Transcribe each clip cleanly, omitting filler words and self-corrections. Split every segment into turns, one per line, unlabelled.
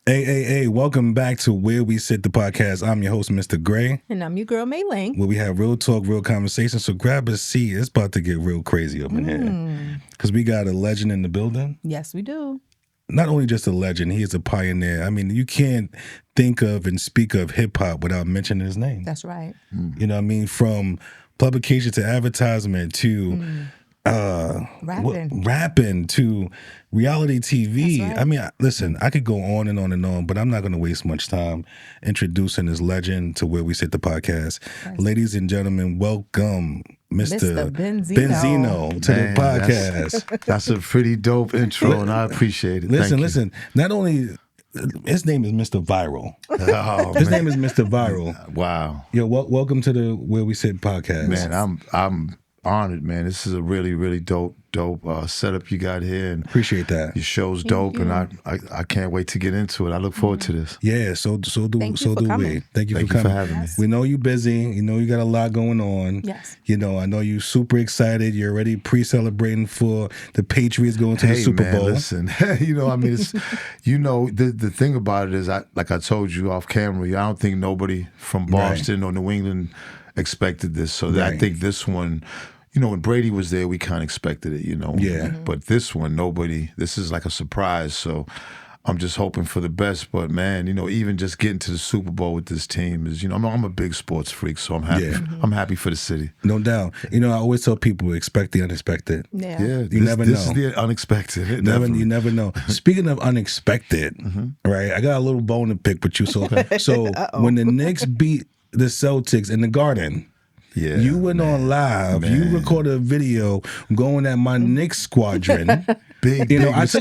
Hey, welcome back to Where We Sit, the podcast. I'm your host, Mr. Gray.
And I'm your girl, Mei Ling.
Where we have real talk, real conversation. So grab a seat. It's about to get real crazy up in here. Because we got a legend in the building.
Yes, we do.
Not only just a legend, he is a pioneer. I mean, you can't think of and speak of hip-hop without mentioning his name.
That's right.
You know what I mean? From publication to advertisement to... rapping to reality TV.
Right.
I mean, listen, I could go on and on and on, but I'm not going to waste much time introducing this legend to Where We Sit, the podcast. Yes. Ladies and gentlemen, welcome Mr. Benzino to the podcast.
That's a pretty dope intro, and I appreciate it.
Listen. Not only... His name is Mr. Viral. His name is Mr. Viral.
Wow.
Yo, welcome to the Where We Sit podcast.
Man, I'm honored, man. This is a really, really dope setup you got here, and
appreciate that.
Your show's dope, and I can't wait to get into it. I look forward to this.
Yeah, so do we. Thank you for coming.
For having me.
We know you busy. You know you got a lot going on.
Yes.
You know, I know you super excited. You're already pre-celebrating for the Patriots going to the Super Bowl.
Listen, it's the thing about it is, like I told you off camera, I don't think nobody from Boston or New England expected this. So I think this one. When Brady was there, we kind of expected it,
Yeah.
But this one, this is like a surprise. So I'm just hoping for the best. But man, even just getting to the Super Bowl with this team is, I'm a big sports freak, so I'm happy.
Yeah.
I'm happy for the city.
No doubt. I always tell people expect the unexpected.
Yeah.
You never know.
This is the unexpected.
You never know. Speaking of unexpected, right? I got a little bone to pick with you. So when the Knicks beat the Celtics in the Garden.
Yeah,
you went on live. Man. You recorded a video going at my Knicks squadron.
Big mistake.
I took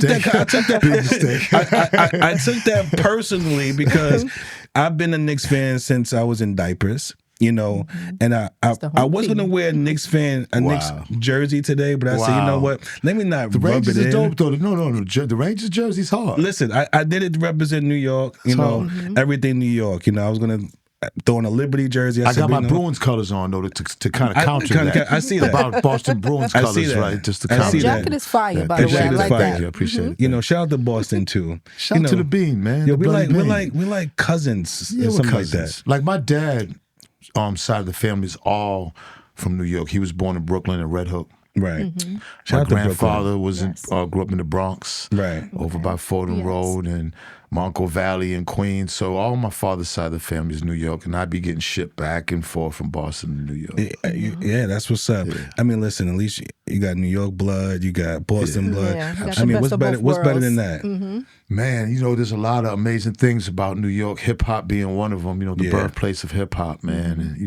that personally because I've been a Knicks fan since I was in diapers. And I was going to wear a Knicks Knicks jersey today, but I said, you know what? Let me not
the
rub
Rangers
it in.
Dope, though. No. The Rangers jersey's hard.
Listen, I did it to represent New York. Everything New York. I was going to throw in a Liberty jersey.
I got my Bruins colors on, though, to kind of counter that.
I see that.
About Boston Bruins colors, right? Just to counter
that. Jacket is fire, by the way. I like that.
I appreciate it.
Shout out to Boston, too.
Shout out to the Bean, man.
Yeah, we're like cousins.
Yeah,
something
cousins.
Like that.
Like my dad, side of the family is all from New York. He was born in Brooklyn at Red Hook.
Right.
My grandfather grew up in the Bronx.
Right.
Over by Fordham Road, and my Uncle Valley in Queens. So all my father's side of the family is New York, and I'd be getting shipped back and forth from Boston to New York.
Yeah, that's what's up. Yeah. I mean, listen, at least you got New York blood, you got Boston blood.
Yeah,
I mean, what's better than that?
Man, there's a lot of amazing things about New York, hip-hop being one of them, the birthplace of hip-hop, man. And,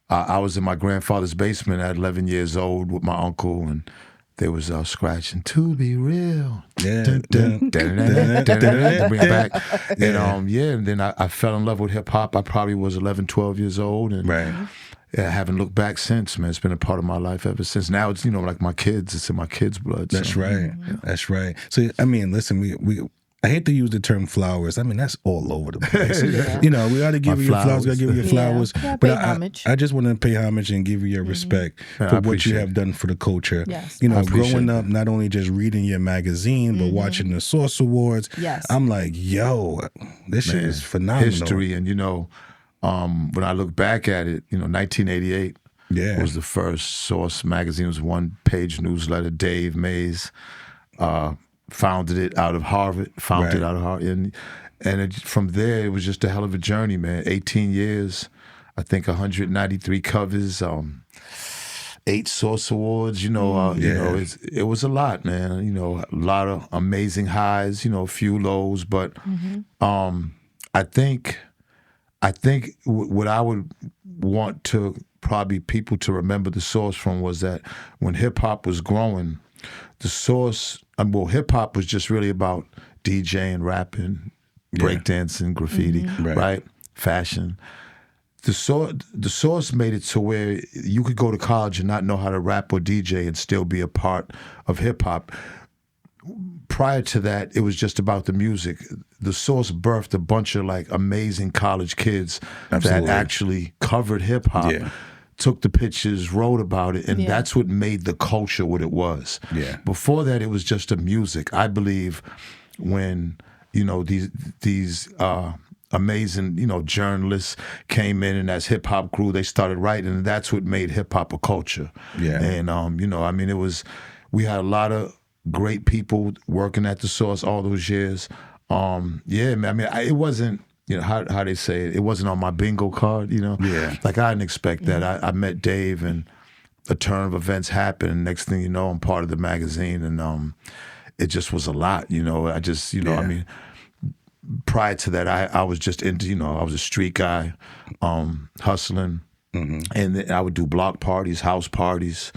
I was in my grandfather's basement at 11 years old with my uncle, and there was scratching "To Be Real."
Yeah.
Bring it back. And then I fell in love with hip hop. I probably was 11, 12 years old, and I haven't looked back since, man. It's been a part of my life ever since. Now it's like my kids. It's in my kids' blood.
That's right. Yeah. That's right. So I mean, listen, we I hate to use the term flowers. I mean, that's all over the place. We got to give you your flowers. Got to give you your flowers.
Yeah,
but I just want to pay homage and give you your respect for what you have done for the culture.
Yes.
Growing up, not only just reading your magazine, but watching the Source Awards.
Yes.
I'm like, yo, this shit is phenomenal.
History, and when I look back at it, 1988 was the first Source magazine. It was a one-page newsletter. Dave Mays founded it out of Harvard, and from there, it was just a hell of a journey, man. 18 years, I think 193 covers, 8 Source Awards, it was a lot, man. A lot of amazing highs, a few lows, but I think what I would want to probably people to remember the Source from was that when hip-hop was growing, the Source, hip-hop was just really about DJing, rapping, breakdancing, graffiti, right? Fashion. The Source made it to where you could go to college and not know how to rap or DJ and still be a part of hip-hop. Prior to that, it was just about the music. The Source birthed a bunch of amazing college kids that actually covered hip-hop. Yeah. Took the pictures, wrote about it, and that's what made the culture what it was.
Yeah.
Before that, it was just a music. I believe when you know, these amazing, you know, journalists came in, and as hip hop grew, they started writing, and that's what made hip hop a culture.
Yeah.
And you know, I mean, we had a lot of great people working at the Source all those years. Yeah, man, I mean, it wasn't, you know, how they say it wasn't on my bingo card, you know?
Yeah.
Like, I didn't expect that. I met Dave, and a turn of events happened, and next thing you know, I'm part of the magazine, and it just was a lot, you know? I just, you know, I mean, prior to that, I was just into, you know, I was a street guy, hustling, and I would do block parties, house parties.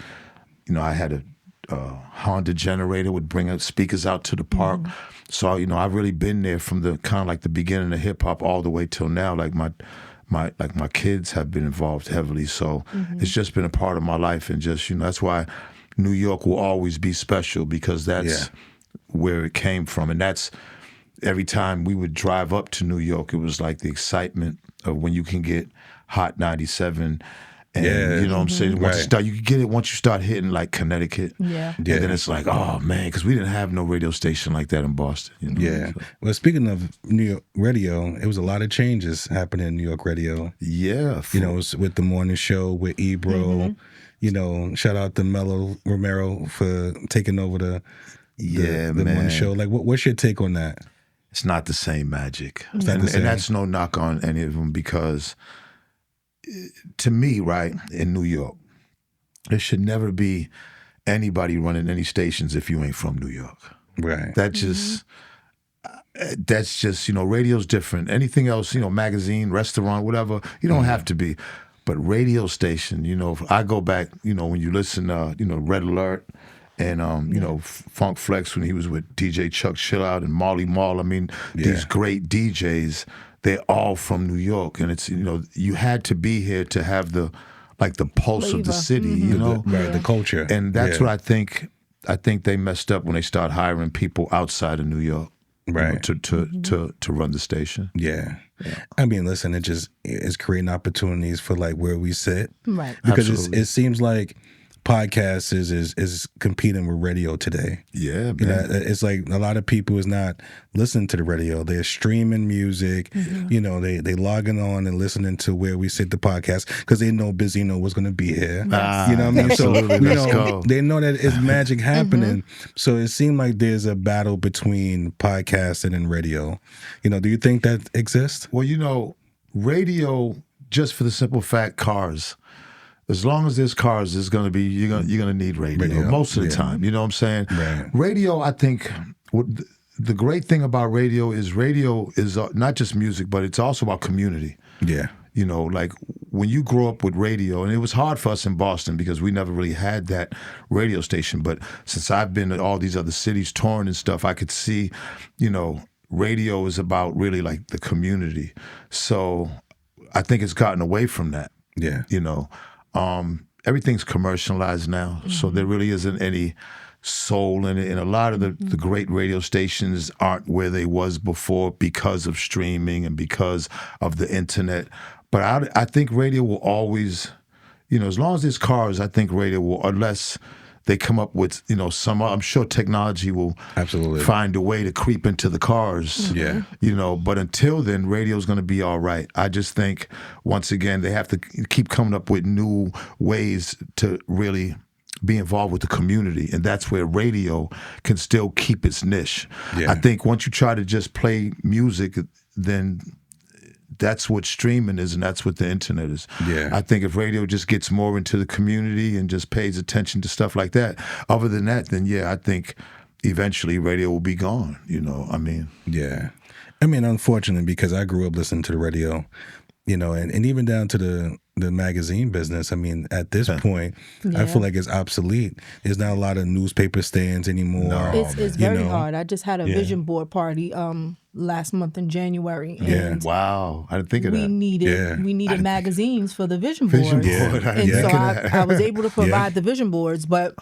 You know, I had a Honda generator, would bring up speakers out to the park. So, you know, I've really been there from the kind of like the beginning of hip hop all the way till now. Like my kids have been involved heavily. So it's just been a part of my life, and just, you know, that's why New York will always be special, because that's where it came from. And that's, every time we would drive up to New York, it was like the excitement of when you can get Hot 97. And you know what I'm saying? Once you can get it once you start hitting like Connecticut.
Yeah.
And then it's like, oh man, because we didn't have no radio station like that in Boston. You know?
Yeah.
So.
Well, speaking of New York radio, it was a lot of changes happening in New York radio.
Yeah.
You know, it was with the morning show with Ebro. You know, shout out to Mello Romero for taking over the morning show. Like, what's your take on that?
It's not the same magic.
It's not the same.
And that's no knock on any of them, because to me, right, in New York, there should never be anybody running any stations if you ain't from New York.
Right.
That's just, you know, radio's different. Anything else, you know, magazine, restaurant, whatever, you don't have to be. But radio station, you know, I go back, you know, when you listen, you know, Red Alert, and you know, Funk Flex when he was with DJ Chuck Chillout and Marley Marl. I mean, these great DJs, they're all from New York, and it's, you know, you had to be here to have the pulse of the city, you know,
the culture,
and that's what I think they messed up when they start hiring people outside of New York,
right,
you know, to run the station.
Yeah. I mean, listen, it's creating opportunities for like where we sit,
right?
Because it seems like podcasts is competing with radio today.
Yeah, man.
You know, it's like a lot of people is not listening to the radio. They're streaming music. You know, they logging on and listening to Where We Sit, the podcast, because they know Benzino was going to be here. You know what I mean? So, you know, they know that it's magic happening. So it seemed like there's a battle between podcasting and radio. You know, do you think that exists?
Well, you know, radio, just for the simple fact, cars. As long as there's cars, there's going to be you're going to need radio most of the time. You know what I'm saying?
Right.
Radio, I think, the great thing about radio is not just music, but it's also about community.
Yeah.
You know, like when you grow up with radio, and it was hard for us in Boston because we never really had that radio station. But since I've been to all these other cities touring and stuff, I could see, you know, radio is about really like the community. So I think it's gotten away from that.
Yeah.
You know. Everything's commercialized now, so there really isn't any soul in it. And a lot of the great radio stations aren't where they was before because of streaming and because of the internet. But I think radio will always, you know, as long as there's cars, I think radio will, unless they come up with, you know, I'm sure technology will find a way to creep into the cars.
Yeah.
You know, but until then, radio's going to be all right. I just think, once again, they have to keep coming up with new ways to really be involved with the community. And that's where radio can still keep its niche. Yeah. I think once you try to just play music, then that's what streaming is, and that's what the internet is.
Yeah.
I think if radio just gets more into the community and just pays attention to stuff like that, other than that, then yeah, I think eventually radio will be gone, you know, I mean.
Yeah. I mean, unfortunately, because I grew up listening to the radio, you know, and even down to the magazine business. I mean, at this point, I feel like it's obsolete. There's not a lot of newspaper stands anymore.
No, it's very hard. I just had a vision board party last month in January. And
wow, I didn't think of that.
We needed magazines for the vision boards. And so I was able to provide the vision boards, but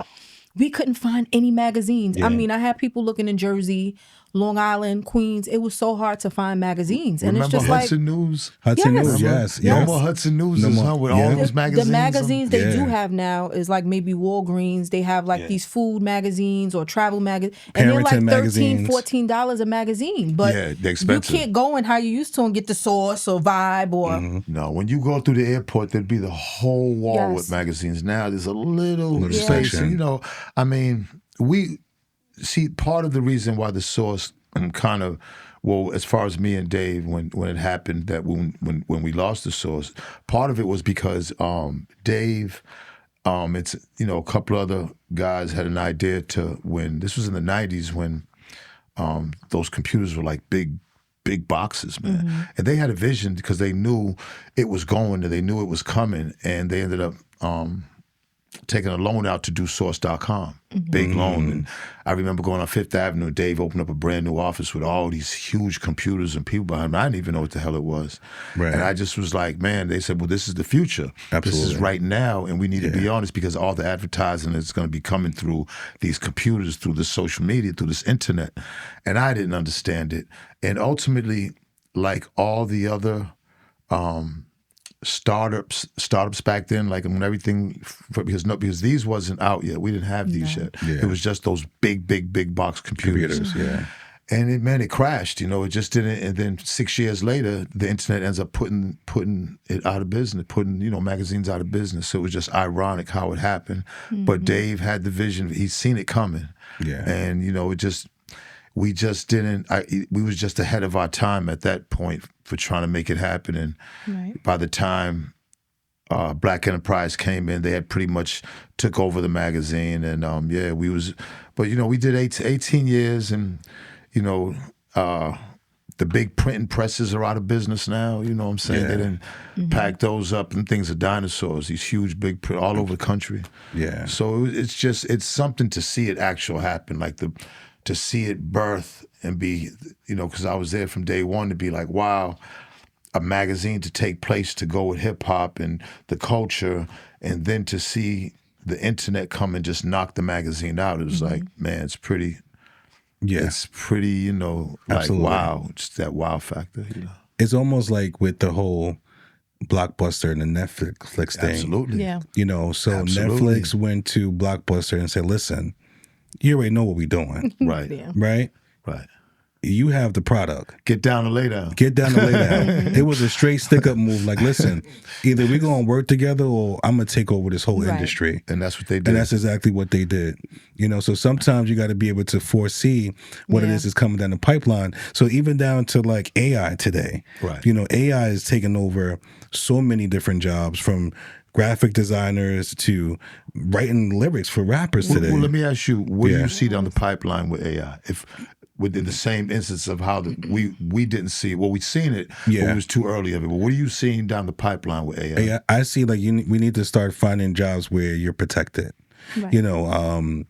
we couldn't find any magazines. I mean, I had people looking in Jersey Long Island, Queens. It was so hard to find magazines. And
Remember
it's just
Hudson News?
Hudson
Yes.
News, yes.
No more Hudson News with all those magazines.
The magazines they
Yeah.
do have now is like maybe Walgreens. They have like these food magazines or travel magazines. And they're like
Parenting magazines.
$13, $14 a magazine. But
Yeah, they're
you
expensive.
can't go in how you used to and get the Source or Vibe or...
No, when you go through the airport, there'd be the whole wall
Yes.
with magazines. Now there's a little space.
section.
And, you know, I mean, we see part of the reason why the Source kind of, well, as far as me and Dave, when it happened that when we lost the Source, part of it was because Dave, it's, you know, a couple other guys had an idea to when this was in the 90s when those computers were like big boxes, man. And they had a vision because they knew it was going and they knew it was coming, and they ended up taking a loan out to do Source.com, big loan. And I remember going on Fifth Avenue, Dave opened up a brand new office with all these huge computers and people behind me. I didn't even know what the hell it was.
Right.
And I just was like, man, they said, well, this is the future.
Absolutely.
This is right now, and we need to be honest because all the advertising is going to be coming through these computers, through the social media, through this internet. And I didn't understand it. And ultimately, like all the other startups back then, like when everything, because these wasn't out yet. We didn't have these yet.
Yeah.
It was just those big box computers.
Yeah.
And it crashed. You know, it just didn't. And then 6 years later, the internet ends up putting it out of business, putting, you know, magazines out of business. So it was just ironic how it happened. But Dave had the vision. He's seen it coming.
Yeah.
And, you know, we just didn't. We was just ahead of our time at that point for trying to make it happen. And by the time Black Enterprise came in, they had pretty much took over the magazine. And we was. But you know, we did 18 years, and you know, the big printing presses are out of business now. You know what I'm saying? They didn't pack those up, and things are dinosaurs. These huge big print all over the country. Yeah. So it's something to see it actual happen, like to see it birth and be, you know, because I was there from day one to be like, wow, a magazine to take place to go with hip hop and the culture, and then to see the internet come and just knock the magazine out. It was like, man, it's pretty. Yeah, it's pretty. You know, like wow, just that wow factor. You know,
it's almost like with the whole Blockbuster and the Netflix thing.
Absolutely.
Yeah.
You know, so Netflix went to Blockbuster and said, listen, you already know what we're doing.
Right.
Right?
Right.
You have the product.
Get down and lay down.
Get down and lay down. It was a straight stick-up move. Like, listen, either we're going to work together or I'm going to take over this whole industry.
And that's what they did.
And that's exactly what they did. You know, so sometimes you got to be able to foresee what it is coming down the pipeline. So even down to like AI today.
Right.
You know, AI is taking over so many different jobs, from graphic designers to writing lyrics for rappers today.
Well, let me ask you, what do you see down the pipeline with AI? If within the same instance of how we didn't see it. Well, we've seen it, but it was too early of it. But what are you seeing down the pipeline with AI?
I see like we need to start finding jobs where you're protected. Right. You know,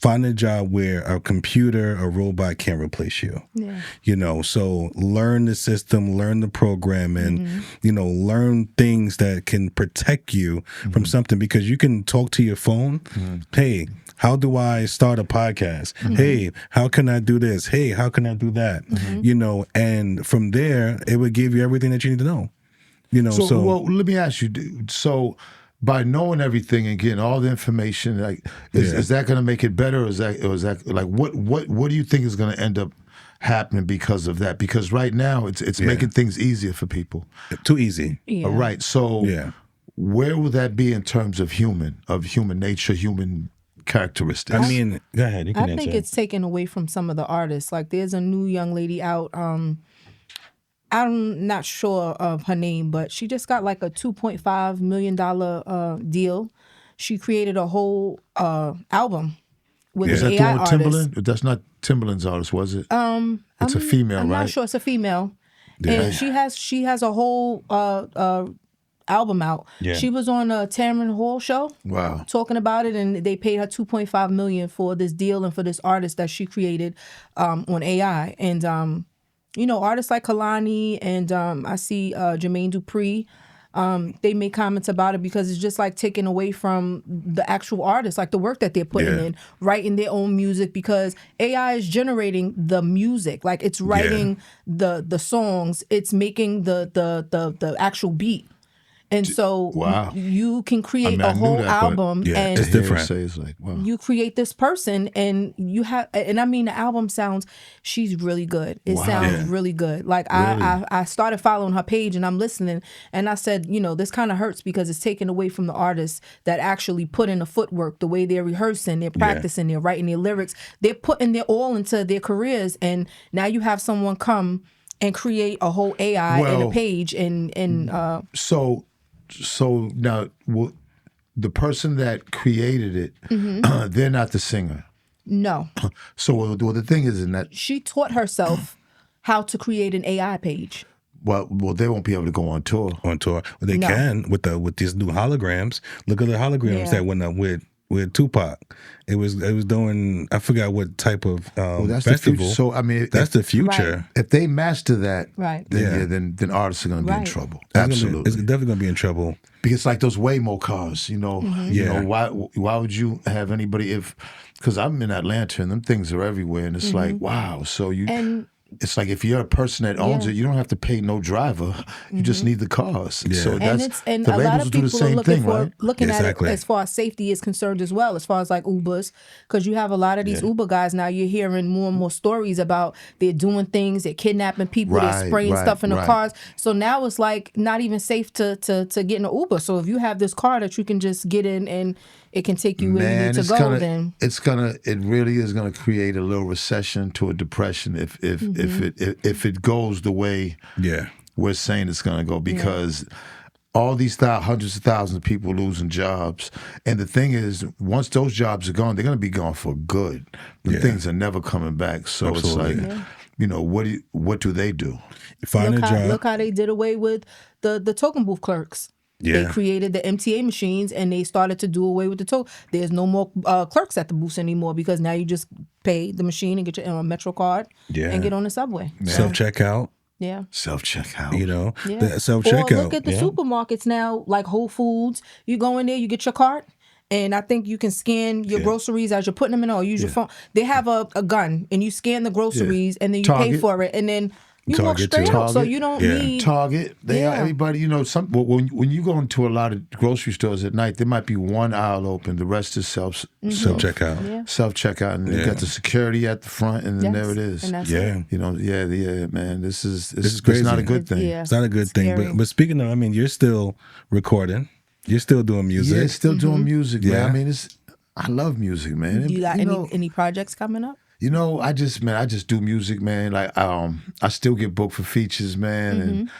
find a job where a computer, a robot can't replace you. Yeah. You know, so learn the system, learn the programming, you know, learn things that can protect you from something, because you can talk to your phone. Hey, how do I start a podcast? Hey, how can I do this? Hey, how can I do that? You know, and from there, it would give you everything that you need to know. You know, so
well, let me ask you, so by knowing everything and getting all the information, like, is that going to make it better, or is that like what do you think is going to end up happening because of that? Because right now it's making things easier for people.
Too easy.
Yeah. Right. So where will that be in terms of human nature, human characteristics?
I mean, go ahead. You can
I think it's taken away from some of the artists. Like, there's a new young lady out. I'm not sure of her name, but she just got like a $2.5 million deal. She created a whole album with an AI artist.
Timbaland? That's not Timbaland's artist, was it? It's a female,
I'm
right?
not sure. It's a female. Yeah. And she has a whole album out. Yeah. She was on a Tamron Hall show.
Wow.
Talking about it, and they paid her $2.5 million for this deal and for this artist that she created on AI. And you know, artists like Kalani and I see Jermaine Dupri, they make comments about it because it's just like taking away from the actual artists, like the work that they're putting in, writing their own music, because AI is generating the music, like it's writing the songs, it's making the actual beat. And so you can create a whole album, and
it's different.
It's like, wow.
You create this person, and you have, and I mean, the album sounds, she's really good. It sounds really good. Like I started following her page, and I'm listening, and I said, you know, this kind of hurts because it's taken away from the artists that actually put in the footwork, the way they're rehearsing, they're practicing, they're writing their lyrics, they're putting their all into their careers, and now you have someone come and create a whole AI in a page, and
So now, the person that created it, they're not the singer.
No.
So the thing is, in that
she taught herself how to create an AI page.
Well, they won't be able to go on tour.
Well, they can with these new holograms. Look at the holograms that went up with Tupac. It was doing, I forgot what type of
that's
festival.
The future. So I mean,
that's the future.
Right.
If they master that,
then
then artists are going to be in trouble.
It's
Absolutely,
it's definitely going to be in trouble.
Because like those Waymo cars, you know, why would you have anybody because I'm in Atlanta and them things are everywhere, and it's like, wow. So it's like if you're a person that owns it, you don't have to pay no driver. You just need the cars.
Yeah.
So
and
the
a lot of
do the
people
same
are looking
thing, right?
looking at it as far as safety is concerned as well, as far as like Ubers, because you have a lot of these Uber guys now. You're hearing more and more stories about they're doing things, they're kidnapping people, they're spraying stuff in the cars. So now it's like not even safe to get in an Uber. So if you have this car that you can just get in and it can take you where you need to go, then
it really is gonna create a little recession to a depression if it goes the way we're saying it's gonna go, because all these hundreds of thousands of people losing jobs, and the thing is, once those jobs are gone, they're gonna be gone for good. The things are never coming back. So it's like, you know, what do they do?
Find a job.
Look how they did away with the token booth clerks. They created the MTA machines, and they started to do away with the token. There's no more clerks at the booths anymore, because now you just pay the machine and get your Metro card and get on the subway.
Self-checkout.
Yeah.
Self-checkout.
You know, the self-checkout.
Or look at the supermarkets now, like Whole Foods. You go in there, you get your cart, and I think you can scan your groceries as you're putting them in, or use your phone. They have a gun, and you scan the groceries, and then you pay for it, and then you walk straight out, so you don't need
Target. They are everybody. You know, when you go into a lot of grocery stores at night, there might be one aisle open. The rest is self checkout. Self checkout, and they got the security at the front, and then there it is.
And that's
it. You know, man. This is
crazy.
It's not a good thing.
It's not a good thing. But speaking of, I mean, you're still recording. You're still doing music.
Yeah, still doing music. Man. I mean, I love music, man.
You got any projects coming up?
You know, I just do music, man. Like, I still get booked for features, man, and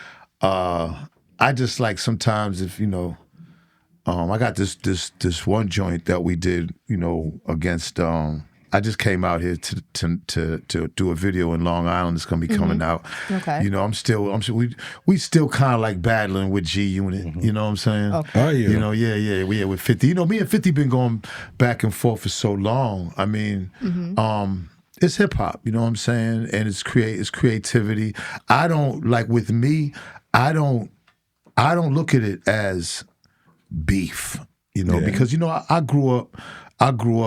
I just like sometimes if I got this one joint that we did, against. I just came out here to do a video in Long Island. It's gonna be coming out.
Okay.
I'm still we still kind of like battling with G Unit. You know what I'm saying?
Okay.
Are you?
Yeah, with 50. Me and 50 been going back and forth for so long. I mean, it's hip hop. You know what I'm saying? And it's creativity. I don't like with me. I don't look at it as beef. Because I grew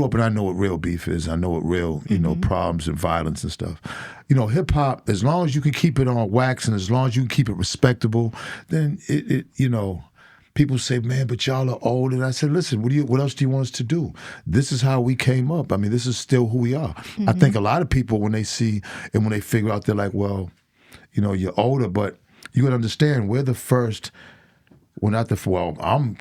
up and I know what real beef is. I know what real, problems and violence and stuff. Hip hop, as long as you can keep it on wax and as long as you can keep it respectable, then it people say, man, but y'all are old. And I said, listen, what else do you want us to do? This is how we came up. I mean, this is still who we are. I think a lot of people, when they see and when they figure out, they're like, well, you're older, but you gotta understand, we're the first, I'm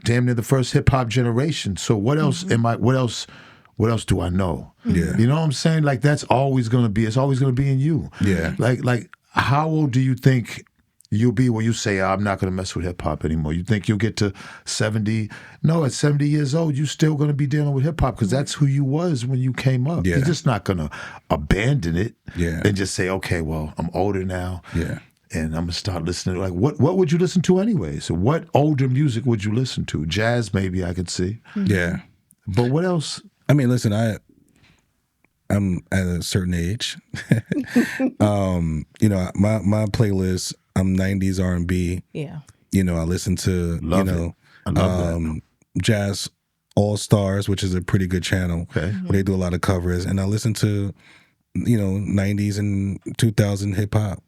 damn near the first hip hop generation. So what else what else do I know?
Yeah.
You know what I'm saying? Like it's always gonna be in you.
Yeah.
Like how old do you think you'll be when you say, I'm not gonna mess with hip hop anymore? You think you'll get to 70? No, at 70 years old, you're still gonna be dealing with hip hop because that's who you was when you came up.
Yeah.
You're just not gonna abandon it
Yeah.
and just say, okay, well, I'm older now.
Yeah.
And I'm gonna start listening. Like, what would you listen to anyway? So, what older music would you listen to? Jazz, maybe I could see.
Yeah.
But what else?
I mean, listen, I'm at a certain age. My playlist I'm 90s R&B.
Yeah.
You know, I listen to Jazz All Stars, which is a pretty good channel where they do a lot of covers, and I listen to 90s and 2000 hip hop.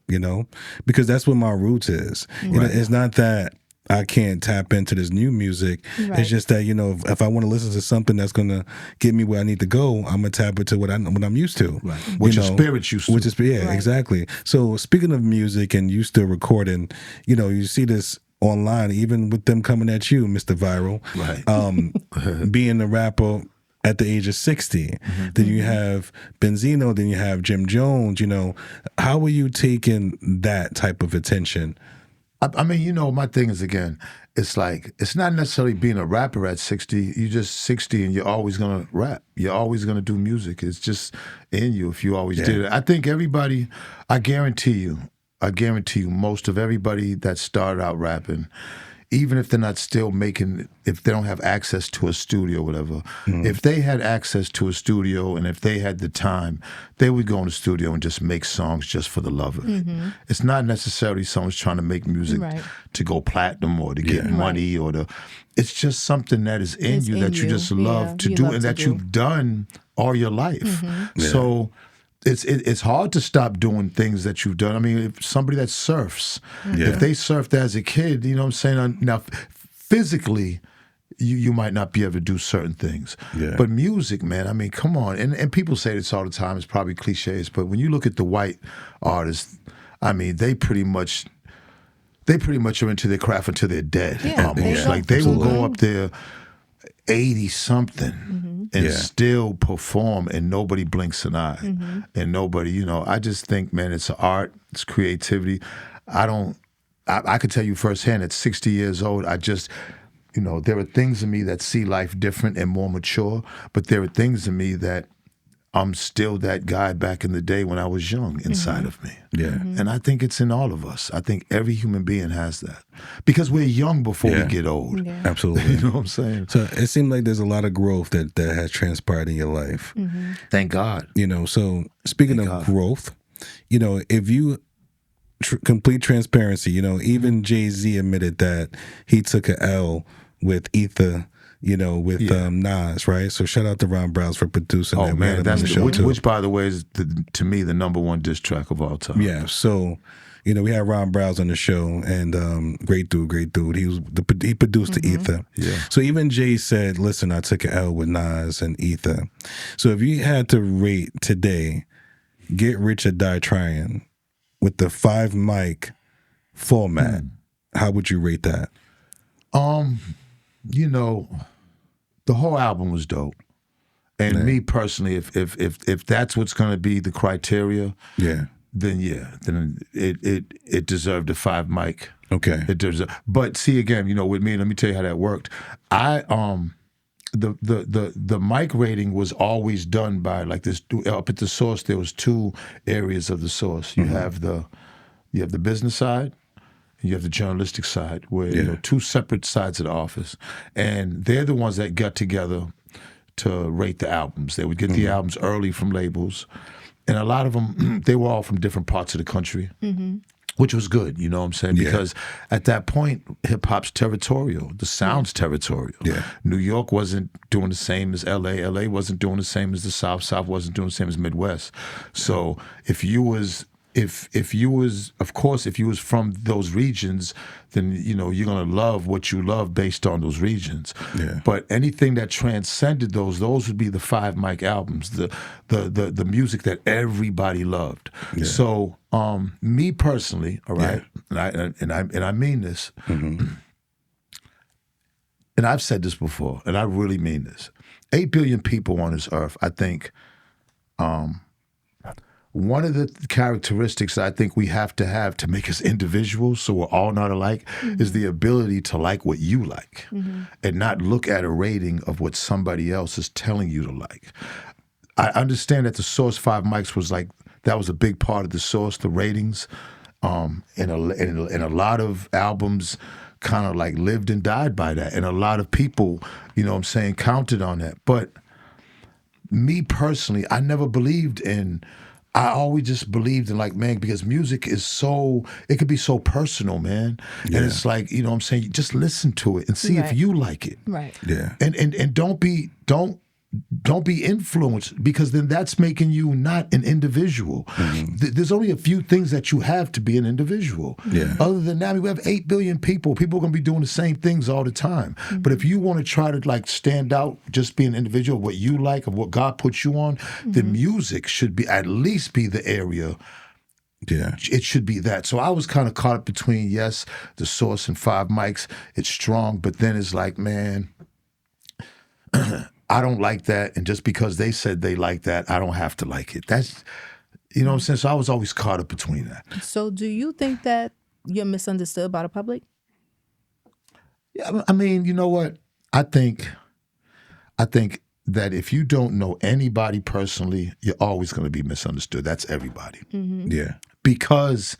Because that's what my roots is. It's not that I can't tap into this new music. Right. It's just that if I want to listen to something that's gonna get me where I need to go, I'm gonna tap into what I'm used to.
Right. Which your spirit's used to.
Which is exactly. So speaking of music and you still recording, you see this online, even with them coming at you, Mr. Viral, right? Being a rapper at the age of 60. Then you have Benzino, then you have Jim Jones. How are you taking that type of attention?
I mean, my thing is, again, it's like, it's not necessarily being a rapper at 60. You're just 60 and you're always going to rap. You're always going to do music. It's just in you if you always did it. I think everybody, I guarantee you, most of everybody that started out rapping, even if they're not still making, if they don't have access to a studio or whatever, if they had access to a studio and if they had the time, they would go in the studio and just make songs just for the love of it. It's not necessarily someone's trying to make music to go platinum or to get money or to, it's just something that is in you that you just love to do and that you've done all your life. So it's hard to stop doing things that you've done. I mean, if somebody that surfs, if they surfed as a kid, you know what I'm saying? Now, physically, you might not be able to do certain things. But music, man, I mean, come on. And people say this all the time. It's probably cliches. But when you look at the white artists, I mean, they pretty much are into their craft until they're dead. Almost. Like they will go up there 80-something and still perform and nobody blinks an eye. And nobody, I just think, man, it's art, it's creativity. I could tell you firsthand at 60 years old, I just, there are things in me that see life different and more mature, but there are things in me that I'm still that guy back in the day when I was young inside of me. And I think it's in all of us. I think every human being has that. Because we're young before we get old.
Absolutely.
You know what I'm saying?
So it seemed like there's a lot of growth that has transpired in your life.
Thank God.
So speaking of growth, if you complete transparency, even Jay-Z admitted that he took an L with Ether, with Nas, right? So shout out to Ron Browse for producing that.
Man, that's the show too. Which, by the way, is to me the #1 diss track of all time.
Yeah. So, we had Ron Browse on the show, and great dude. He produced the Ether. Yeah. So even Jay said, "Listen, I took an L with Nas and Ether." So if you had to rate today, Get Rich or Die Trying with the 5 mic format, how would you rate that?
The whole album was dope. And me personally, if that's what's going to be the criteria, then it deserved a 5 mic.
Okay.
But see, again, with me, let me tell you how that worked. The mic rating was always done by like this. Up at the source, there was 2 areas of the source. You have the business side. You have the journalistic side, where 2 separate sides of the office, and they're the ones that got together to rate the albums. They would get the albums early from labels, and a lot of them, they were all from different parts of the country, which was good. You know what I'm saying? Because at that point, hip hop's territorial. The sound's territorial. New York wasn't doing the same as L.A. L.A. wasn't doing the same as the South. South wasn't doing the same as Midwest. So if you was from those regions, then you're gonna love what you love based on those regions. But anything that transcended those would be the 5 mic albums, the music that everybody loved. So me personally, all right, and I mean this, and I've said this before, and I really mean this. 8 billion people on this earth. I think. One of the characteristics I think we have to make us individuals, so we're all not alike, is the ability to like what you like and not look at a rating of what somebody else is telling you to like. I understand that the Source 5 mics was like, that was a big part of the Source, the ratings, and a lot of albums kind of like lived and died by that. And a lot of people, counted on that. But me personally, I never believed in I always just believed in like, man, because music is it could be so personal, man. Yeah. And it's like, you know what I'm saying? You just listen to it and see if you like it.
Right.
Yeah. And don't be influenced, because then that's making you not an individual. Mm-hmm. There's only a few things that you have to be an individual. Yeah. Other than that, I mean, we have 8 billion people. People are going to be doing the same things all the time. Mm-hmm. But if you want to try to like stand out, just be an individual, what you like, of what God puts you on, then music should be at least be the area. Yeah, it should be that. So I was kind of caught up between, yes, the Source and 5 mics. It's strong, but then it's like, man, I don't like that, and just because they said they like that, I don't have to like it. That's, you know what I'm saying? So I was always caught up between that.
So do you think that you're misunderstood by the public?
Yeah, I mean, you know what? I think that if you don't know anybody personally, you're always going to be misunderstood. That's everybody. Mm-hmm. Yeah. Because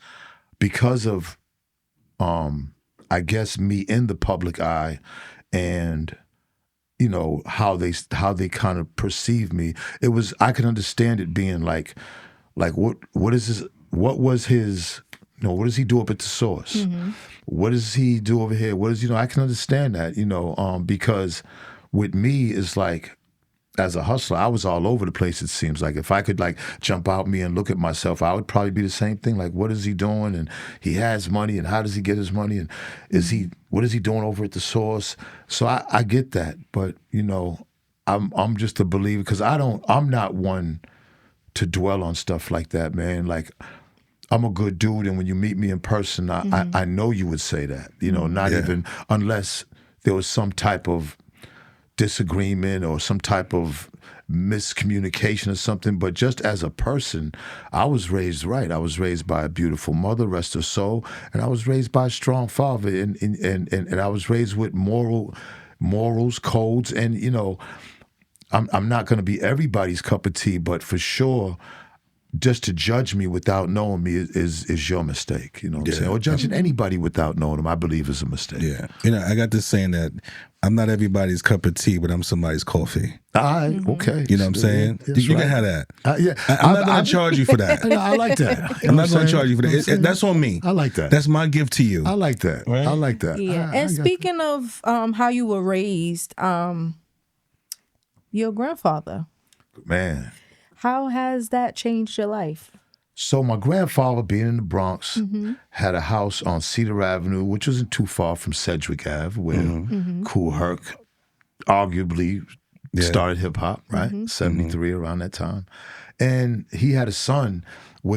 of, I guess, me in the public eye, and you know, how they kind of perceive me. It was, I can understand it being like what is this? What was his? You know, what does he do up at the Source? Mm-hmm. What does he do over here? What is, you know? I can understand that, you know, because with me, it's like, as a hustler, I was all over the place, it seems like. If I could like jump out me and look at myself, I would probably be the same thing. Like, what is he doing? And he has money, and how does he get his money? And what is he doing over at the Source? So I get that. But, you know, I'm just a believer, because I'm not one to dwell on stuff like that, man. Like, I'm a good dude, and when you meet me in person, I know you would say that, you know, not even unless there was some type of disagreement or some type of miscommunication or something. But just as a person, I was raised right. I was raised by a beautiful mother, rest her soul, and I was raised by a strong father, and I was raised with morals, codes, and you know, I'm not going to be everybody's cup of tea, but for sure, just to judge me without knowing me is your mistake, you know what I'm saying? Or judging anybody without knowing them, I believe, is a mistake.
Yeah. You know, I got this saying that I'm not everybody's cup of tea, but I'm somebody's coffee.
Okay.
You know what I'm saying? You can have that. I'm not going to charge you for that.
No, I like that.
I'm not going to charge you for that. That's on me.
I like that.
That's my gift to you.
I like that. Right? I like that.
Yeah. And speaking of how you were raised, your grandfather.
Man.
How has that changed your life?
So my grandfather, being in the Bronx, had a house on Cedar Avenue, which wasn't too far from Sedgwick Ave, where Kool Herc arguably started hip hop, right? 73, around that time. And he had a son, who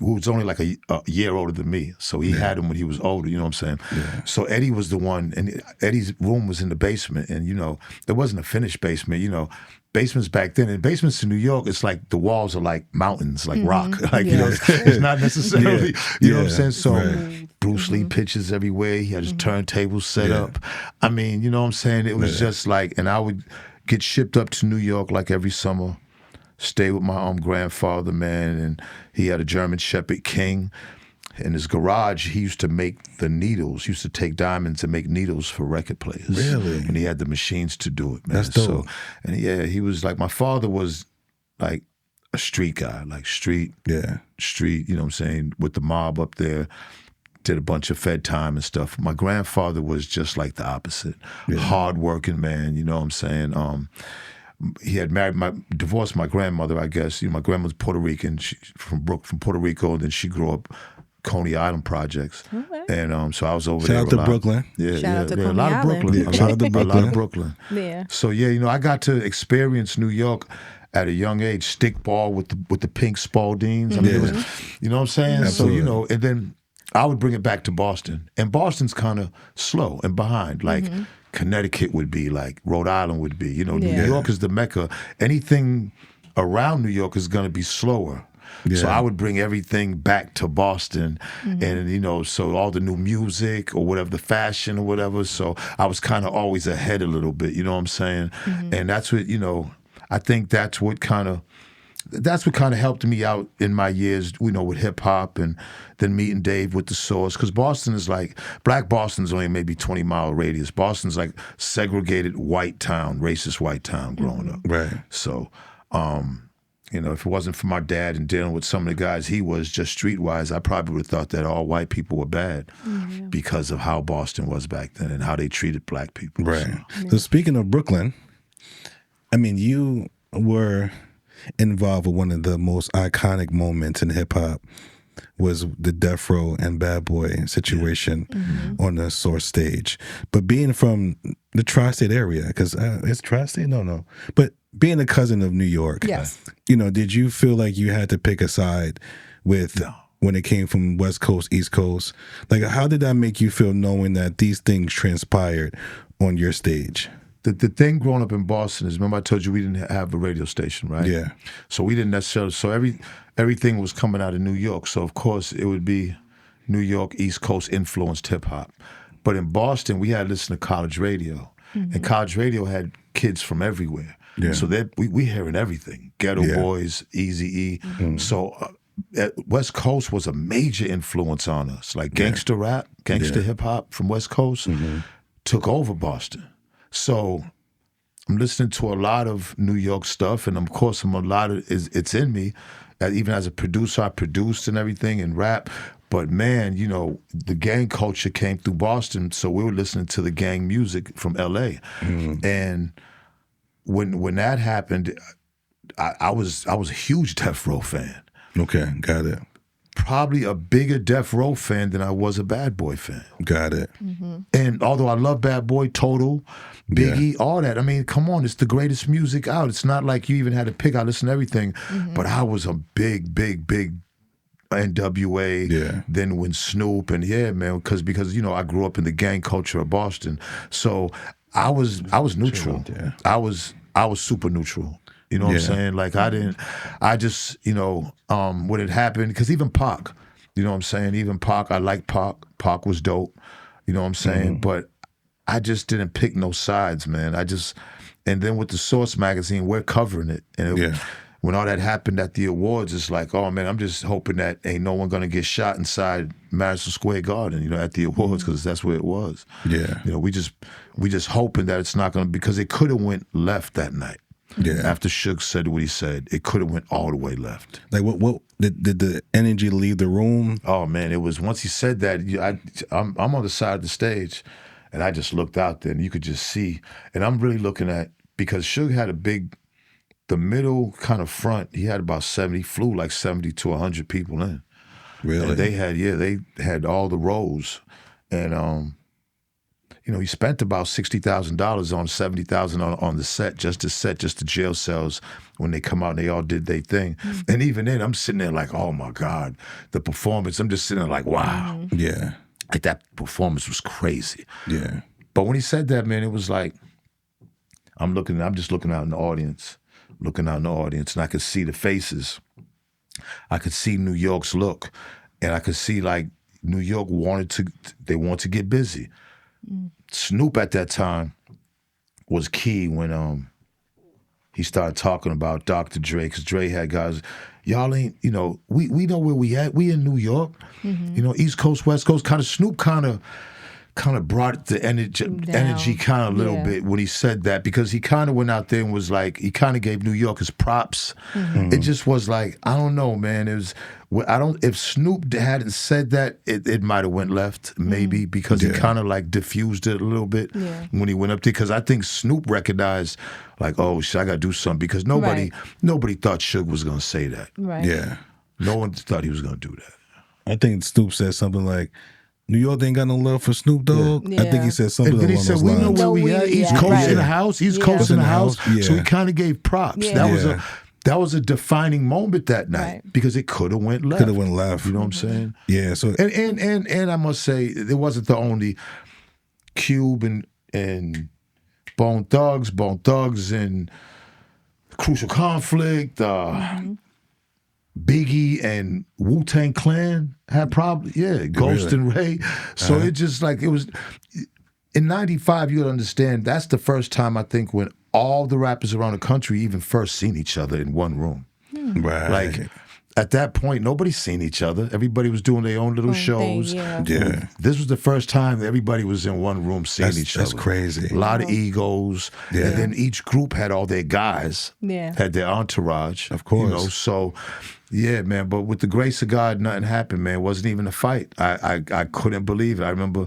was only like a year older than me. So he had him when he was older, you know what I'm saying? Yeah. So Eddie was the one, and Eddie's room was in the basement. And, you know, there wasn't a finished basement, you know. Basements back then, and basements in New York, it's like the walls are like mountains, like rock. Like, you know, it's not necessarily, you know what I'm saying? So Bruce Lee pictures everywhere. He had his turntables set up. I mean, you know what I'm saying? It was just like, and I would get shipped up to New York like every summer, stay with my grandfather, man, and he had a German Shepherd King. In his garage, he used to make the needles. He used to take diamonds and make needles for record players. Really? And he had the machines to do it, man.
That's dope.
So, and he was like, my father was like a street guy, like street, you know what I'm saying, with the mob up there, did a bunch of Fed time and stuff. My grandfather was just like the opposite. Hard-working man, you know what I'm saying? He had divorced my grandmother, I guess. You know, my grandmother's Puerto Rican, from Puerto Rico, and then she grew up Coney Island projects. Okay. And so I was over there.
Shout out to Brooklyn.
Shout out to Coney
a lot
Island.
of Brooklyn.
Shout out to Brooklyn.
A lot of Brooklyn.
Yeah.
So you know, I got to experience New York at a young age, stickball with the pink Spaldings. I mean, it was, you know what I'm saying?
Absolutely.
So, you know, and then I would bring it back to Boston. And Boston's kind of slow and behind. Like Connecticut would be, like Rhode Island would be. You know, New York is the Mecca. Anything around New York is going to be slower. Yeah. So I would bring everything back to Boston, and you know, so all the new music or whatever, the fashion or whatever. So I was kind of always ahead a little bit, you know what I'm saying? And that's what, you know, I think that's what kind of helped me out in my years, you know, with hip hop, and then meeting Dave with the Source. Because Boston is like, Black Boston's only maybe 20-mile radius. Boston's like segregated white town, racist white town growing up.
Right.
So, You know, if it wasn't for my dad and dealing with some of the guys he was just streetwise, I probably would have thought that all white people were bad because of how Boston was back then and how they treated black people.
Right. So speaking of Brooklyn, I mean, you were involved with one of the most iconic moments in hip hop was the Death Row and Bad Boy situation on the Source stage. But being from the tri-state area, because it's tri-state? No. But being a cousin of New York, you know, did you feel like you had to pick a side with when it came from West Coast, East Coast? Like, how did that make you feel knowing that these things transpired on your stage?
The thing growing up in Boston is, remember I told you we didn't have a radio station, right?
Yeah.
So we didn't necessarily, so everything was coming out of New York. So of course it would be New York, East Coast influenced hip hop. But in Boston, we had to listen to college radio. And college radio had kids from everywhere. Yeah. So we hearing everything. Ghetto Boys, Eazy-E. So West Coast was a major influence on us. Like gangster rap, gangster hip hop from West Coast took over Boston. So I'm listening to a lot of New York stuff, and of course, it's in me. Even as a producer, I produced and everything and rap. But man, you know, the gang culture came through Boston, so we were listening to the gang music from L.A. And when that happened, I was a huge Death Row fan.
Okay, got it.
Probably a bigger Death Row fan than I was a Bad Boy fan.
Got it.
And although I love Bad Boy, Total, Biggie, all that, I mean, come on, it's the greatest music out. It's not like you even had to pick. I listen to everything. But I was a big NWA. Then when Snoop and man, because you know I grew up in the gang culture of Boston, so I was neutral. I was super neutral. You know what I'm saying? Like I just, you know, when it happened, because even Pac, you know what I'm saying? Even Pac, I like Pac. Pac was dope. You know what I'm saying? But I just didn't pick no sides, man. And then with the Source magazine, we're covering it. And when all that happened at the awards, it's like, oh man, I'm just hoping that ain't no one gonna get shot inside Madison Square Garden, you know, at the awards, because that's where it was. Yeah. You know, we just hoping that it's not gonna, because it could have went left that night. Yeah. After Suge said what he said, it could have went all the way left.
Like what did the energy leave the room?
Oh man, it was once he said that, I'm on the side of the stage, and I just looked out there, and you could just see, and I'm really looking at, because Suge had the middle kind of front, he had about 70, flew like 70 to 100 people in.
Really?
And they had all the rows, and you know, he spent about $60,000 on $70,000 on the set, just the jail cells when they come out and they all did their thing. And even then, I'm sitting there like, oh my God, the performance. I'm just sitting there like, wow.
Yeah.
Like that performance was crazy.
Yeah.
But when he said that, man, it was like, I'm just looking out in the audience, and I could see the faces. I could see New York's look, and I could see like New York wanted to get busy. Snoop at that time was key when he started talking about Dr. Dre, because Dre had guys, y'all ain't, you know, we know where we at. We in New York, you know, East Coast, West Coast. Kind of Snoop kind of brought the energy kind of a little bit when he said that, because he kind of went out there and was like, he kind of gave New York his props. It just was like, I don't know, man. It was, if Snoop hadn't said that, it might have went left, maybe, because he kind of like diffused it a little bit when he went up there. Because I think Snoop recognized, like, oh shit, I got to do something, because nobody thought Suge was going to say that.
Right.
Yeah.
No one thought he was going to do that.
I think Snoop said something like, New York ain't got no love for Snoop Dogg. I think he said something along those lines.
And then he said, we know where we at. East Coast in the house. East Coast in the house. So he kind of gave props. That was a defining moment that night, because it could have went left.
Could have went left.
You know what I'm saying?
Yeah. So
and I must say, it wasn't the only Cube and Bone Thugs and Crucial Conflict. Biggie and Wu-Tang Clan had problems. Yeah, Ghost and Ray. So it just like, it was, in 95, you would understand, that's the first time, I think, when all the rappers around the country even first seen each other in one room.
Right.
Like, at that point, nobody's seen each other. Everybody was doing their own little shows.
Yeah.
This was the first time that everybody was in one room seeing each other.
That's crazy.
A lot of egos. Yeah. And then each group had all their guys, had their entourage.
Of course.
You know, so, yeah, man. But with the grace of God, nothing happened, man. It wasn't even a fight. I couldn't believe it. I remember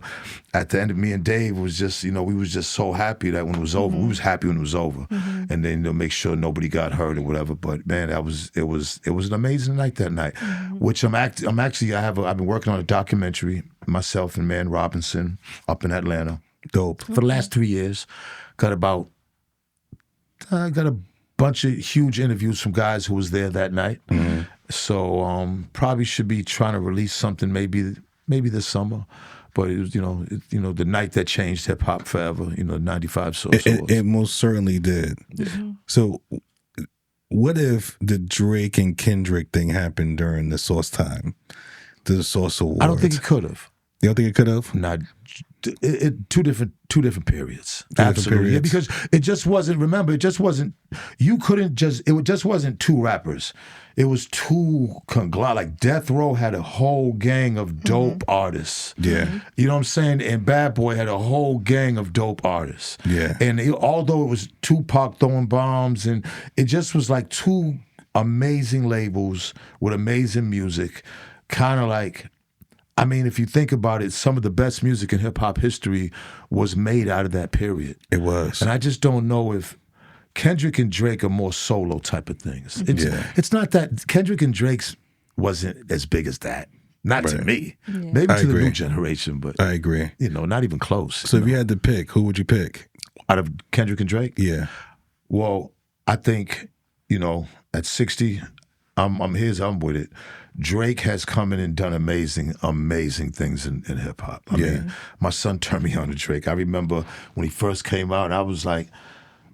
at the end of me and Dave was just, you know, we was just so happy that when it was over. We was happy when it was over. And then to make sure nobody got hurt or whatever. But man, it was an amazing night that night. Which I've been working on a documentary, myself and Man Robinson up in Atlanta.
Dope.
For the last 3 years. Got a bunch of huge interviews from guys who was there that night. So probably should be trying to release something maybe this summer. But it was, the night that changed hip hop forever. 95 Source.
It most certainly did. So, what if the Drake and Kendrick thing happened during the Source time, the Source Awards?
I don't think it could have.
You don't think it could have?
Not. Two different periods. Absolutely. Yeah, because it just wasn't. Remember, it just wasn't. You couldn't just. It just wasn't two rappers. It was two conglomerate. Like Death Row had a whole gang of dope artists.
Yeah.
You know what I'm saying? And Bad Boy had a whole gang of dope artists.
Yeah.
And although it was Tupac throwing bombs, and it just was like two amazing labels with amazing music, kind of like. I mean, if you think about it, some of the best music in hip-hop history was made out of that period.
It was.
And I just don't know if Kendrick and Drake are more solo type of things. It's not that Kendrick and Drake's wasn't as big as that. Not to me. Yeah. Maybe to the new generation, but
I agree.
Not even close.
So if you had to pick, who would you pick?
Out of Kendrick and Drake?
Yeah.
Well, I think, at 60, I'm with it. Drake has come in and done amazing things in hip hop. I mean, my son turned me on to Drake. I remember when he first came out, I was like,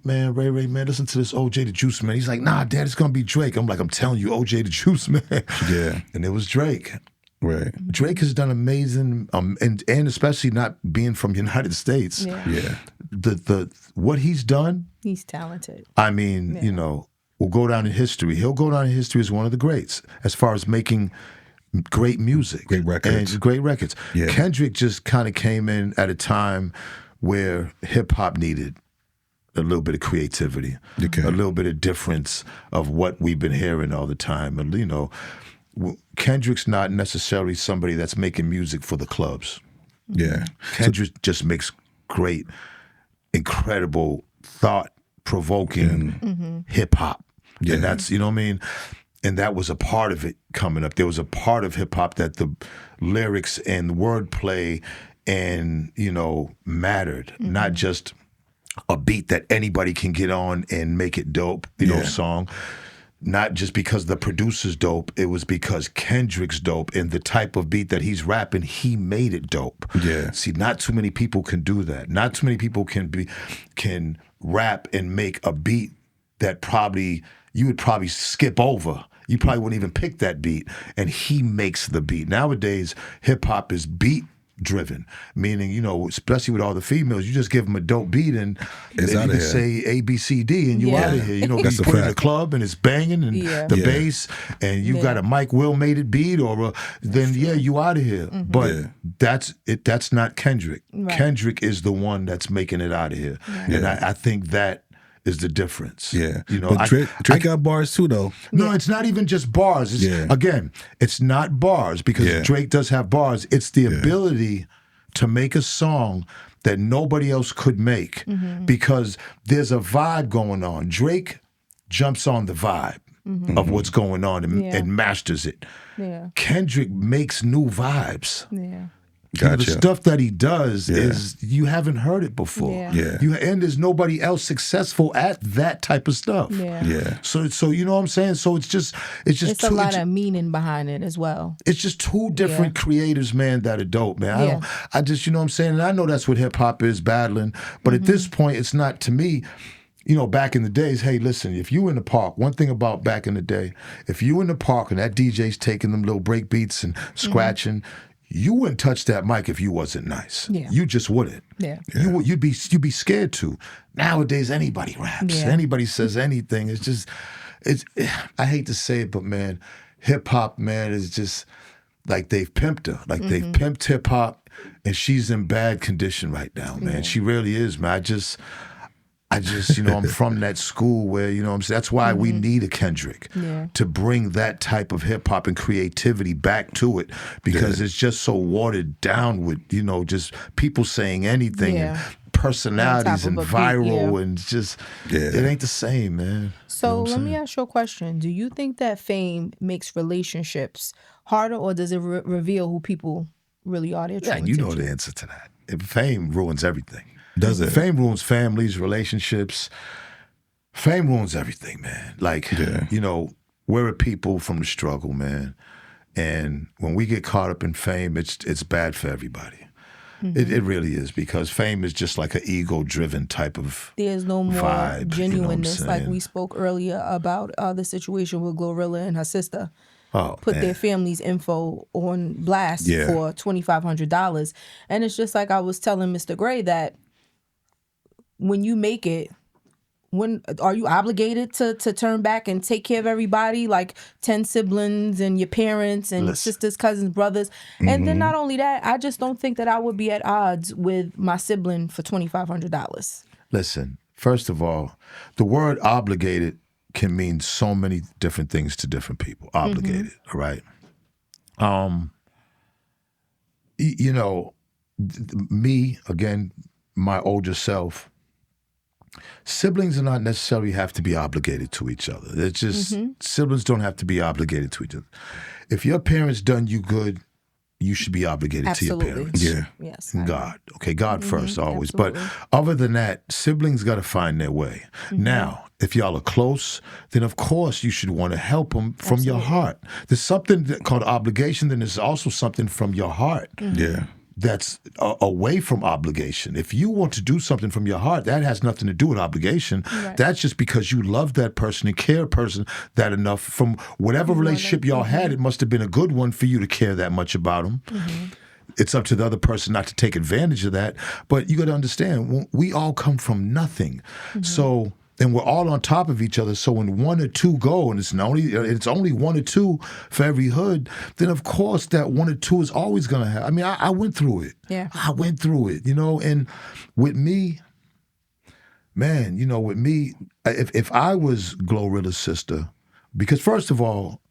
man, Ray, man, listen to this OJ the Juice Man. He's like, nah, Dad, it's gonna be Drake. I'm like, I'm telling you, OJ the Juice Man.
Yeah.
And it was Drake.
Right.
Drake has done amazing, and especially not being from United States.
Yeah.
The what he's done.
He's talented.
I mean, will go down in history. He'll go down in history as one of the greats as far as making great music.
Great records.
And great records.
Yeah.
Kendrick just kind of came in at a time where hip-hop needed a little bit of creativity, a little bit of difference of what we've been hearing all the time. And, Kendrick's not necessarily somebody that's making music for the clubs.
Yeah.
Kendrick just makes great, incredible, thought-provoking hip-hop. Yeah. And that's, you know what I mean? And that was a part of it coming up. There was a part of hip-hop that the lyrics and wordplay and, mattered. Not just a beat that anybody can get on and make it dope, song. Not just because the producer's dope, it was because Kendrick's dope and the type of beat that he's rapping, he made it dope.
Yeah.
See, not too many people can do that. Not too many people can rap and make a beat that you would probably skip over. You probably wouldn't even pick that beat, and he makes the beat. Nowadays, hip-hop is beat driven, meaning, especially with all the females, you just give them a dope beat and you can say A, B, C, D and you out of here. You put it in the club and it's banging and the bass and you got a Mike Will made it beat then you out of here. But that's not Kendrick. Right. Kendrick is the one that's making it out of here. Right. And I think that is the difference.
Yeah. But Drake got bars too, though.
No, it's not even just bars. Again, it's not bars because Drake does have bars. It's the ability to make a song that nobody else could make because there's a vibe going on. Drake jumps on the vibe of what's going on and masters it. Yeah. Kendrick makes new vibes. Yeah.
Gotcha.
The stuff that he does is you haven't heard it before. And there's nobody else successful at that type of stuff. So you know what I'm saying? So it's
a lot of meaning behind it as well.
It's just two different creators, man, that are dope, man. I just you know what I'm saying? And I know that's what hip hop is, battling. But at this point, it's not, to me, back in the days, hey, listen, if you in the park, one thing about back in the day, if you in the park and that DJ's taking them little break beats and scratching, you wouldn't touch that mic if you wasn't nice. Yeah. You just wouldn't. Yeah. You'd be scared to. Nowadays, anybody raps. Yeah. Anybody says anything. I hate to say it, but man, hip hop, man, is just like they've pimped her. Like they've pimped hip hop, and she's in bad condition right now, man. She really is, man. I just, I'm from that school where, I'm saying, that's why we need a Kendrick to bring that type of hip hop and creativity back to it, because it's just so watered down with, just people saying anything and personalities and viral and just, it ain't the same, man.
So let me ask you a question. Do you think that fame makes relationships harder, or does it reveal who people really are?
Yeah, you know the answer to that. Fame ruins everything.
Does it?
Fame ruins families, relationships. Fame ruins everything, man. Like, we're a people from the struggle, man. And when we get caught up in fame, it's bad for everybody. It really is, because fame is just like an ego-driven type of
There's no more
vibe,
genuineness, like we spoke earlier about the situation with Glorilla and her sister. Put their family's info on blast for $2,500. And it's just like I was telling Mr. Gray that when you make it, when are you obligated to turn back and take care of everybody, like 10 siblings and your parents and sisters, cousins, brothers? And then not only that, I just don't think that I would be at odds with my sibling for $2,500.
Listen, first of all, the word obligated can mean so many different things to different people. Obligated, all right? Me, again, my older self, siblings do not necessarily have to be obligated to each other. It's just, siblings don't have to be obligated to each other. If your parents done you good, you should be obligated to your parents.
Yeah.
Yes.
God. Okay, God first always.
Absolutely.
But other than that, siblings got to find their way. Now, if y'all are close, then of course you should want to help them from your heart. There's something called obligation, then there's also something from your heart.
Yeah.
That's away from obligation. If you want to do something from your heart, that has nothing to do with obligation. Right. That's just because you love that person and care a person that enough. From whatever relationship y'all had, it must have been a good one for you to care that much about them. It's up to the other person not to take advantage of that. But you got to understand, we all come from nothing. So... and we're all on top of each other. So when one or two go, and it's only one or two for every hood, then of course that one or two is always going to have. I mean, I went through it.
Yeah.
I went through it, and with me, man, with me, if I was Glorilla's sister, because first of all,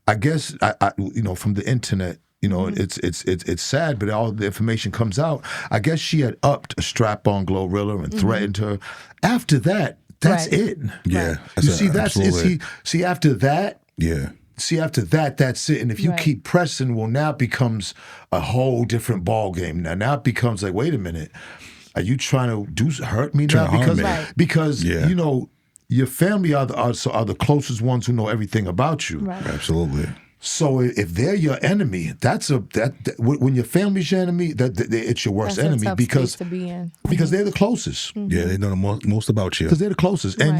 I guess I from the internet, it's sad, but all the information comes out. I guess she had upped a strap on Glorilla and threatened her. After that, that's it.
Yeah.
You see, after that.
Yeah.
See, after that, that's it. And if you keep pressing, well, now it becomes a whole different ball game. Now it becomes like, wait a minute, are you trying to hurt me now? Because your family are the closest ones who know everything about you.
Right.
Absolutely.
So if they're your enemy, when your family's your enemy, it's your worst enemy,
a tough
because
space to be in.
Because they're the closest.
Yeah, they know the most about you.
Because they're the closest, and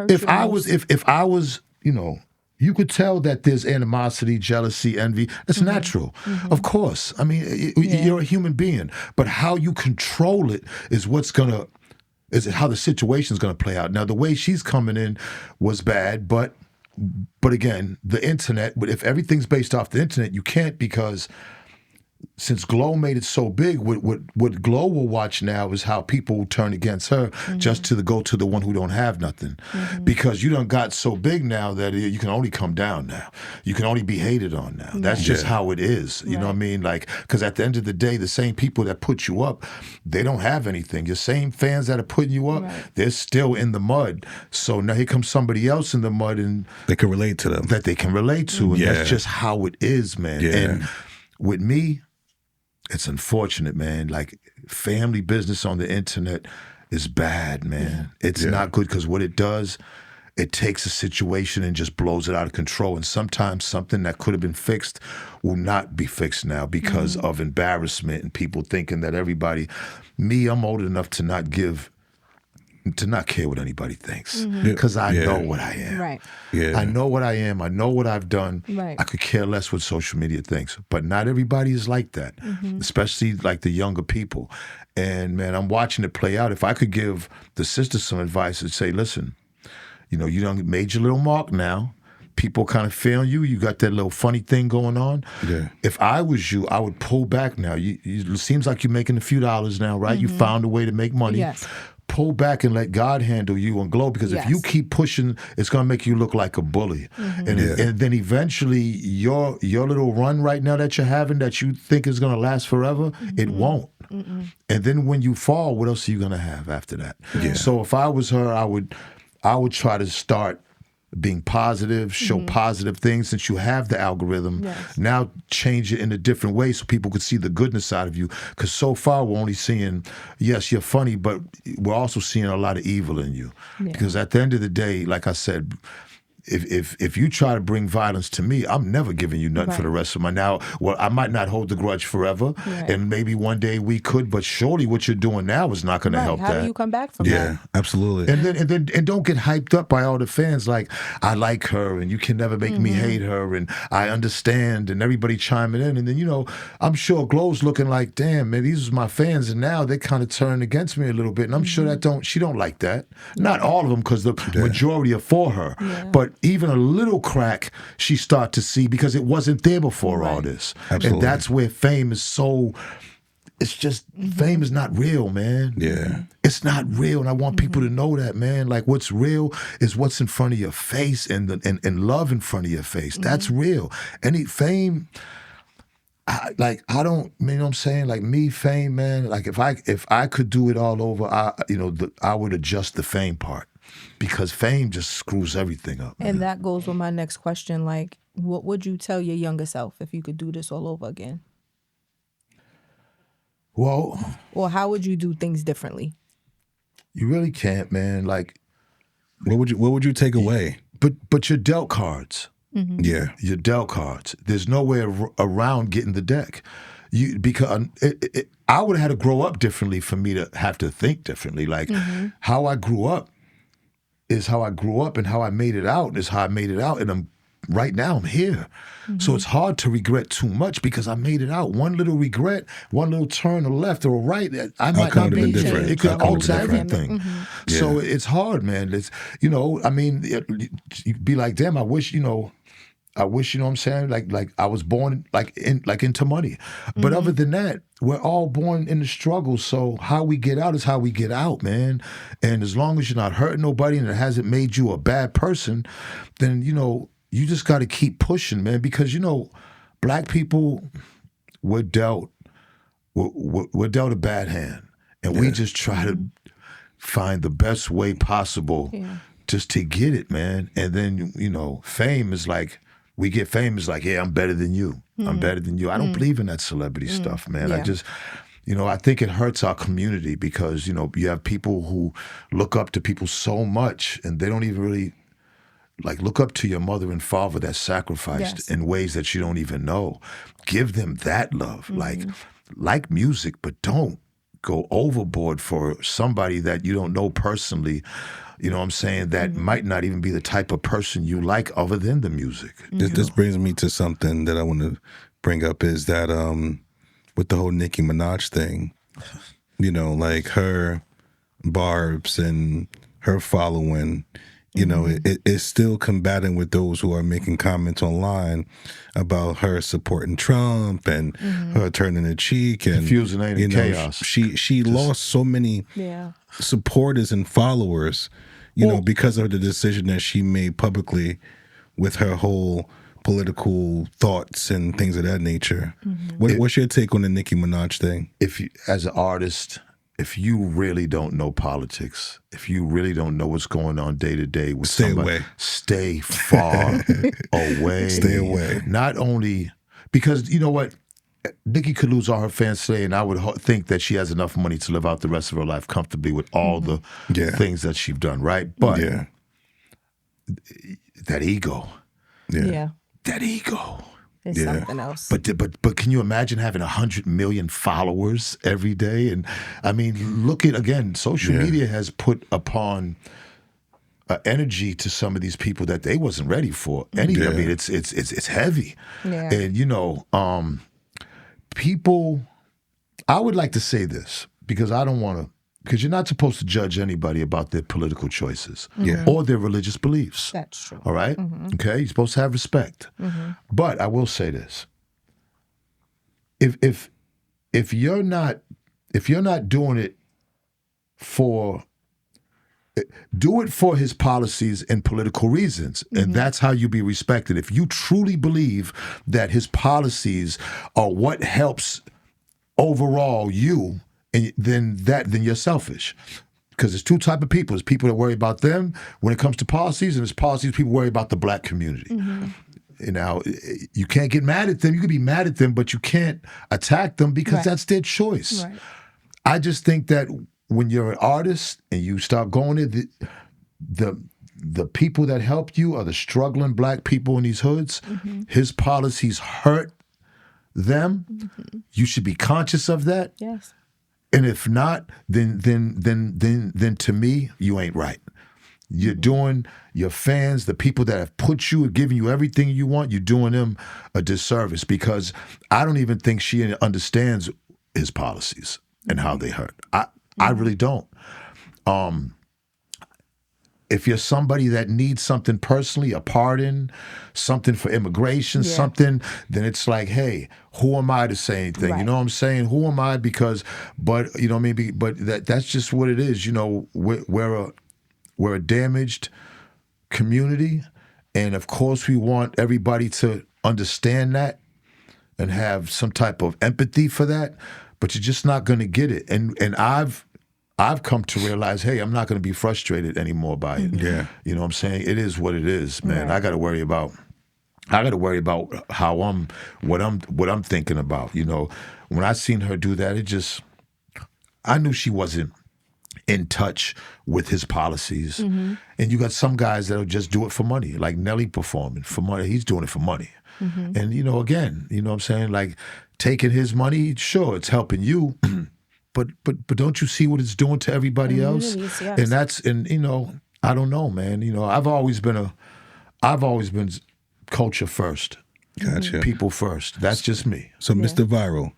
if I was, you could tell that there's animosity, jealousy, envy. It's natural, of course. I mean, you're a human being, but how you control it is is how the situation's going to play out. Now, the way she's coming in was bad, but again, the internet, if everything's based off the internet, you can't, because since Glow made it so big, what Glow will watch now is how people will turn against her just to go to the one who don't have nothing. Because you done got so big now that you can only come down now. You can only be hated on now. That's just how it is. You know what I mean? Like, because at the end of the day, the same people that put you up, they don't have anything. Your same fans that are putting you up, they're still in the mud. So now here comes somebody else in the mud, and
they can relate to them.
That they can relate to. And that's just how it is, man.
Yeah.
And with me, it's unfortunate, man. Like, family business on the internet is bad, man. It's not good, because what it does, it takes a situation and just blows it out of control. And sometimes something that could have been fixed will not be fixed now because of embarrassment and people thinking that everybody. I'm old enough to not care what anybody thinks, because I know what I am.
Right.
Yeah.
I know what I am. I know what I've done.
Right.
I could care less what social media thinks. But not everybody is like that, especially like the younger people. And, man, I'm watching it play out. If I could give the sisters some advice and say, listen, you done made your little mark now. people kind of feeling you. You got that little funny thing going on.
Yeah.
If I was you, I would pull back now. It seems like you're making a few dollars now, right? You found a way to make money.
Yes.
Pull back and let God handle you and Glow, because if you keep pushing, it's going to make you look like a bully. And then eventually your little run right now that you're having that you think is going to last forever, it won't. And then when you fall, what else are you going to have after that? So if I was her, I would try to start being positive, show positive things. Since you have the algorithm, now change it in a different way so people could see the goodness out of you. Because so far we're only seeing, yes, you're funny, but we're also seeing a lot of evil in you. Because at the end of the day, like I said, if you try to bring violence to me, I'm never giving you nothing for the rest of my now. Well, I might not hold the grudge forever, and maybe one day we could, but surely what you're doing now is not going to help
How
that.
do you come back from that?
Yeah, absolutely.
And don't get hyped up by all the fans like, I like her and you can never make me hate her and I understand, and everybody chiming in. And then, I'm sure Glow's looking like, damn, man, these are my fans, and now they kind of turn against me a little bit. And I'm sure she don't like that. Not all of them, because the majority are for her. But even a little crack she start to see, because it wasn't there before all this.
Absolutely.
And that's where fame is so, it's just, fame is not real, man.
Yeah.
It's not real, and I want people to know that, man. Like, what's real is what's in front of your face, and love in front of your face. That's real. Any fame, I don't, you know what I'm saying? Like me, fame, man, like if I could do it all over, I would adjust the fame part. Because fame just screws everything up.
And that goes with my next question. Like, what would you tell your younger self if you could do this all over again?
Well,
or how would you do things differently?
You really can't, man. Like,
what would you take away?
But your dealt cards.
Yeah,
your dealt cards. There's no way around getting the deck. Because I would have had to grow up differently for me to have to think differently. Like how I grew up is how I grew up, and how I made it out is how I made it out. And right now I'm here. So it's hard to regret too much, because I made it out. One little regret, one little turn to the left or right, I might not be different. It could alter everything. So it's hard, man. It's, I mean, you'd be like, damn, I wish, you know what I'm saying? Like I was born into money. But other than that, we're all born in the struggle. So how we get out is how we get out, man. And as long as you're not hurting nobody and it hasn't made you a bad person, then, you just got to keep pushing, man. Because, black people, we're dealt a bad hand. And we just try to find the best way possible just to get it, man. And then, fame is like, we get famous like, yeah, I'm better than you. I'm better than you. I don't believe in that celebrity stuff, man. I just, I think it hurts our community, because, you have people who look up to people so much, and they don't even really, look up to your mother and father that sacrificed in ways that you don't even know. Give them that love. Like music, but don't go overboard for somebody that you don't know personally. You know what I'm saying? That might not even be the type of person you like other than the music.
This brings me to something that I want to bring up, is that with the whole Nicki Minaj thing, like her barbs and her following, it's still combating with those who are making comments online about her supporting Trump and her turning the cheek and
confusing and chaos.
She lost so many supporters and followers, because of the decision that she made publicly with her whole political thoughts and things of that nature. What's your take on the Nicki Minaj thing?
If you, as an artist, if you really don't know politics, if you really don't know what's going on day to day with somebody, stay far away.
Stay away.
Not only because, you know what, Nicki could lose all her fans today, and I would think that she has enough money to live out the rest of her life comfortably with all the things that she's done, right? But that ego. That ego.
It's something else.
But can you imagine having 100 million followers every day? And I mean, look at, again, social media has put upon energy to some of these people that they wasn't ready for. I mean, it's heavy. And people, I would like to say this, because I don't want to because you're not supposed to judge anybody about their political choices or their religious beliefs.
That's true.
All right? Okay? You're supposed to have respect. But I will say this. If you're not doing it do it for his policies and political reasons, and that's how you be respected. If you truly believe that his policies are what helps overall you, and then you're selfish. Because there's two types of people. There's people that worry about them when it comes to policies, and there's policies people worry about the black community. You know, you can't get mad at them. You can be mad at them, but you can't attack them because that's their choice. Right. I just think that when you're an artist and you start going there, the people that help you are the struggling black people in these hoods. His policies hurt them. You should be conscious of that. Yes. And if not, then to me, you ain't right. You're doing your fans, the people that have put you and given you everything you want, you're doing them a disservice, because I don't even think she understands his policies and how they hurt. I really don't. If you're somebody that needs something personally, a pardon, something for immigration, something, then it's like, hey, who am I to say anything? Right. You know what I'm saying? Who am I? But you know, maybe, but that's just what it is. You know, we're a damaged community, and of course we want everybody to understand that and have some type of empathy for that. But you're just not going to get it. And I've come to realize, hey, I'm not going to be frustrated anymore by it. Yeah. You know what I'm saying? It is what it is, man. Right. I got to worry about how what I'm thinking about. You know, when I seen her do that, I knew she wasn't in touch with his policies. And you got some guys that'll just do it for money, like Nelly performing for money. He's doing it for money. And, you know, again, you know what I'm saying? Like, taking his money, sure, it's helping you, but don't you see what it's doing to everybody else? Yes. And you know, I don't know, man. You know, I've always been culture first. Gotcha. People first. That's just me.
So Mr. Viral.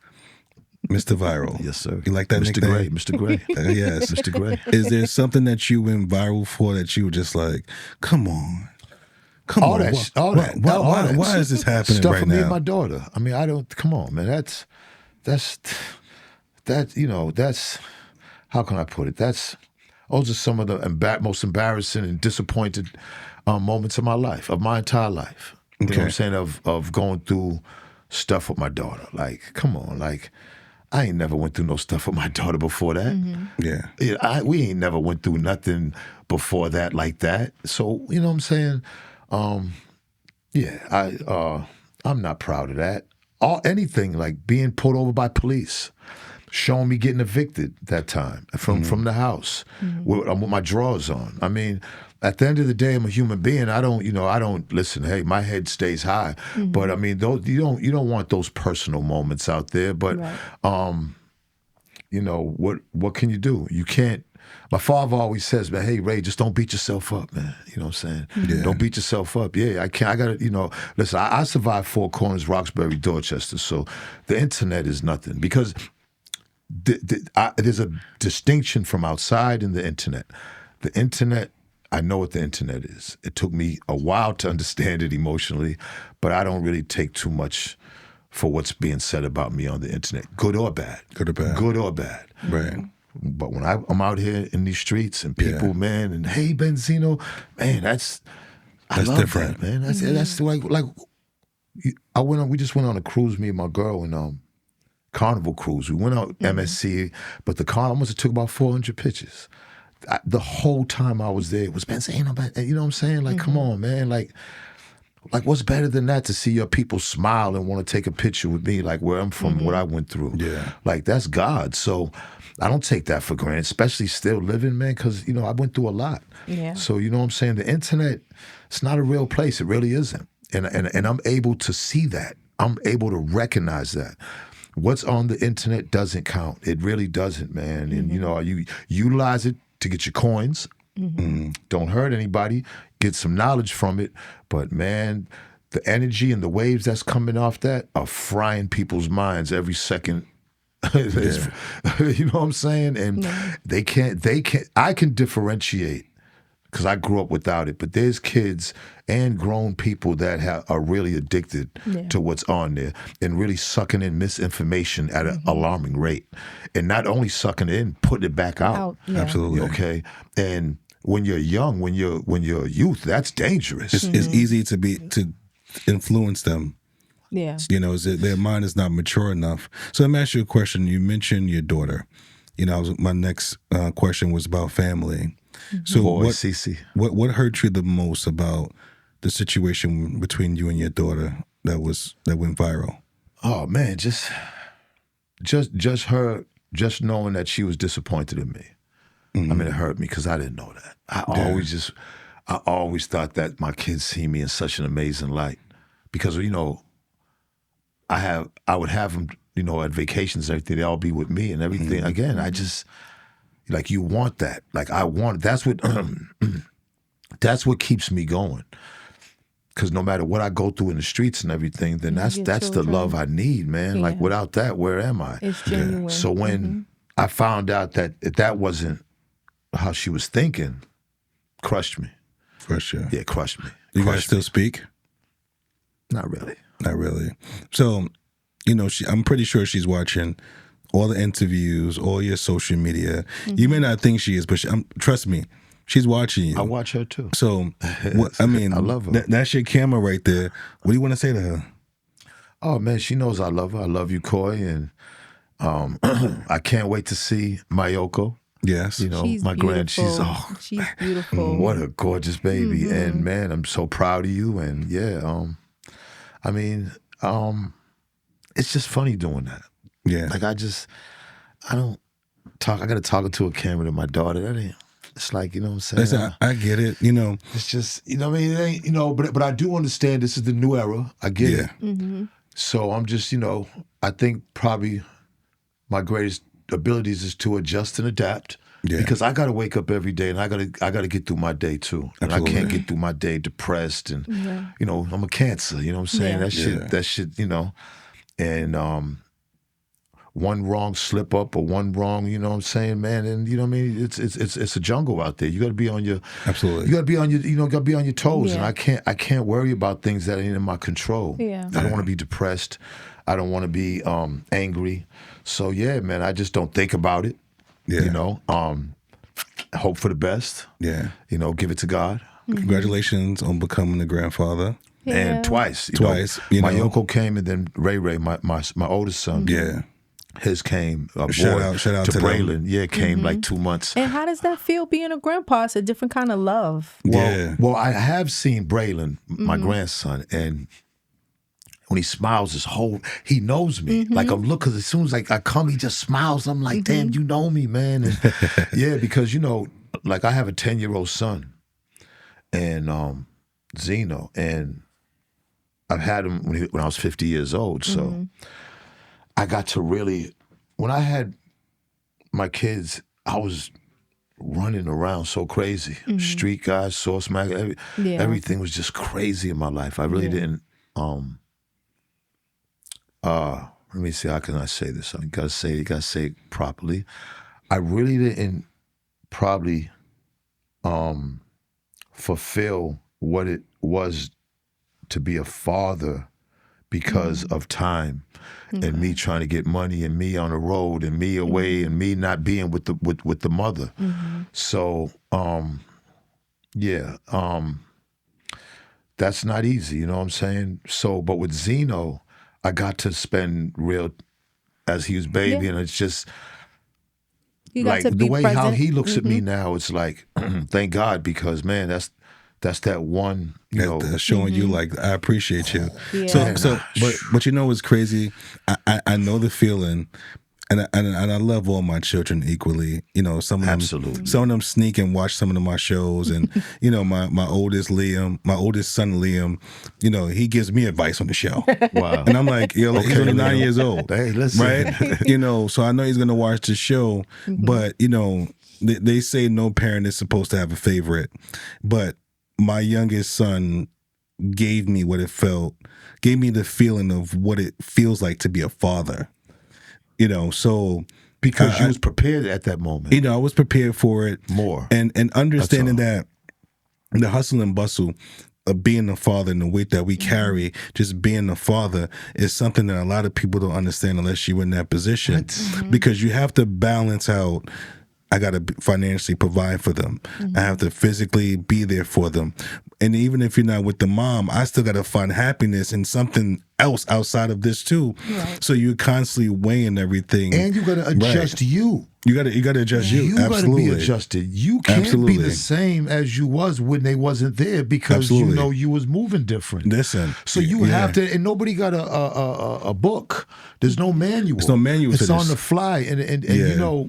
Yes, sir.
You like that
Mr.
nickname?
Gray, Mr. Gray.
Yes.
Mr. Gray.
Is there something that you went viral for that you were just like, come on?
All that.
Why is this happening
stuff
right
for me
now?
and my daughter. I mean, come on, man. That's how can I put it? Those are some of the most embarrassing and disappointed moments of my life, of my entire life. You know what I'm saying? Of going through stuff with my daughter. Like, come on, like, I ain't never went through no stuff with my daughter before that. Yeah. We ain't never went through nothing before that like that. So, you know what I'm saying? I'm not proud of that. Anything like being pulled over by police, showing me getting evicted that time from the house with my drawers on. I mean, at the end of the day, I'm a human being. I don't listen. Hey, my head stays high, but I mean, you don't want those personal moments out there. But you know what can you do? You can't. My father always says, man, hey, Ray, just don't beat yourself up, man. You know what I'm saying? Yeah. Don't beat yourself up. Yeah, I can't. I got to, you know, listen, I survived Four Corners, Roxbury, Dorchester, so the internet is nothing. Because there's a distinction from outside and the internet. The internet, I know what the internet is. It took me a while to understand it emotionally, but I don't really take too much for what's being said about me on the internet, good or bad.
Good or bad.
Good or bad.
Right.
But when I'm out here in these streets and people, man, and hey, Benzino, man, that's
different,
that, man. That's like we just went on a cruise, me and my girl, and Carnival cruise. We went out MSC, but the car almost took about 400 pictures. The whole time I was there, it was Benzino, you know what I'm saying? Like, come on, man, like what's better than that to see your people smile and want to take a picture with me, like where I'm from, what I went through. Yeah, like that's God. So I don't take that for granted, especially still living, man, because, you know, I went through a lot. Yeah. So, you know what I'm saying? The internet, it's not a real place. It really isn't. And I'm able to see that. I'm able to recognize that. What's on the internet doesn't count. It really doesn't, man. And, you know, you utilize it to get your coins. Don't hurt anybody. Get some knowledge from it. But, man, the energy and the waves that's coming off that are frying people's minds every second You know what I'm saying? And they can't, I can differentiate because I grew up without it, but there's kids and grown people that are really addicted to what's on there and really sucking in misinformation at an alarming rate. And not only sucking it in, putting it back out.
Absolutely.
Okay. And when you're young, when you're a youth, that's dangerous.
It's easy to influence them.
Yeah.
You know, their mind is not mature enough. So let me ask you a question. You mentioned your daughter. You know, my next question was about family. So what hurt you the most about the situation between you and your daughter that went viral?
Oh man, just knowing that she was disappointed in me. I mean, it hurt me because I didn't know that. I always thought that my kids see me in such an amazing light because, you know, I would have them, you know, at vacations and everything. They all be with me and everything. Again, I just, like, you want that. Like, that's what keeps me going. Because no matter what I go through in the streets and everything, then that's the love I need, man. Like, without that, where am I?
It's genuine.
So when I found out that wasn't how she was thinking, crushed me.
For sure.
Yeah, crushed me.
You guys still speak?
Not really.
Not really. So, you know, I'm pretty sure she's watching all the interviews, all your social media. You may not think she is, but trust me, she's watching you.
I watch her too.
So, I mean,
I love her.
That's your camera right there. What do you want to say to her?
Oh man, she knows I love her. I love you, Coy, and I can't wait to see Mayoko.
Yes,
you know,
she's
my
beautiful. She's beautiful.
What a gorgeous baby, and man, I'm so proud of you. And I mean, it's just funny doing that.
Yeah,
like I don't talk. I got to talk to a camera to my daughter. That ain't. It's like, you know what I'm saying.
Listen, I get it. You know,
it's just, you know what I mean. It ain't, you know, but I do understand this is the new era. I get it. So I'm just, you know, I think probably my greatest abilities is to adjust and adapt. Yeah. Because I got to wake up every day and I got to get through my day too. And I can't get through my day depressed and, you know, I'm a Cancer, you know what I'm saying? That shit, you know, and one wrong slip up or one wrong, you know what I'm saying, man, and you know what I mean? It's a jungle out there. You got to be on your You got to be on your got to be on your toes, and I can't worry about things that ain't in my control. I don't want to be depressed. I don't want to be angry. So yeah, man, I just don't think about it. You know, hope for the best. Yeah, you know, give it to God.
Congratulations on becoming a grandfather.
And twice. Mayoko came, and then Ray, my oldest son. His came.
Shout out to
Braylon.
Them.
Yeah, came like 2 months.
And how does that feel being a grandpa? It's a different kind of love.
Well, I have seen Braylon, my grandson, and when he smiles, he knows me. Like I'm because as soon as like I come, he just smiles. I'm like, damn, you know me, man. And because you know, like I have a 10-year-old son, and Zeno, and I've had him when I was 50 years old. So I got to really, when I had my kids, I was running around so crazy. Street guys, Source Mag, everything was just crazy in my life. I really didn't. Let me see. How can I say this? You gotta say it properly. I really didn't probably fulfill what it was to be a father because of time and me trying to get money and me on the road and me away and me not being with the mother. So that's not easy, you know what I'm saying? So, but with Zeno, I got to spend real as he was baby, and it's just like the way how he looks at me now. It's like, thank God, because man, that's that one, you know,
that's showing you like I appreciate you. But you know what's crazy? I know the feeling, and I love all my children equally. You know, some of them sneak and watch some of my shows, and you know, my oldest son Liam, you know, he gives me advice on the show. Wow, and I'm like, he's only 9 years old, hey, listen. Right? You know, so I know he's gonna watch the show, but you know, they say no parent is supposed to have a favorite, but my youngest son gave me the feeling of what it feels like to be a father. You know, so
because you was prepared at that moment.
You know, I was prepared for it
more,
and understanding that the hustle and bustle of being a father and the weight that we carry, just being a father, is something that a lot of people don't understand unless you're in that position. Because you have to balance out, I got to financially provide for them. I have to physically be there for them. And even if you're not with the mom, I still got to find happiness in something else outside of this too. Right. So you're constantly weighing everything.
And you got to adjust you.
You got to adjust you.
You got to be adjusted. You can't be the same as you was when they wasn't there because you know you was moving different.
Listen.
So you have to, and nobody got a book. There's no manual.
There's no manual.
It's on the fly. And you know,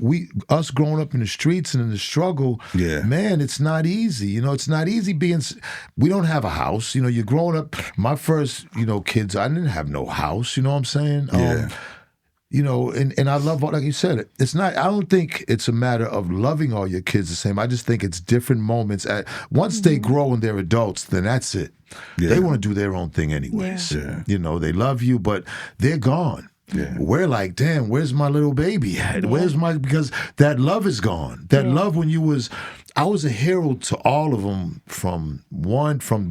us growing up in the streets and in the struggle, man, it's not easy. You know, it's not easy being. We don't have a house. You know, you're growing up. My first, you know, kids, I didn't have no house. You know what I'm saying? You know, and I love, like you said, it's not, I don't think it's a matter of loving all your kids the same. I just think it's different moments. Once they grow and they're adults, then that's it. They want to do their own thing anyways. You know, they love you, but they're gone. We're like, damn, where's my little baby at? Where's because that love is gone. That love when I was a hero to all of them from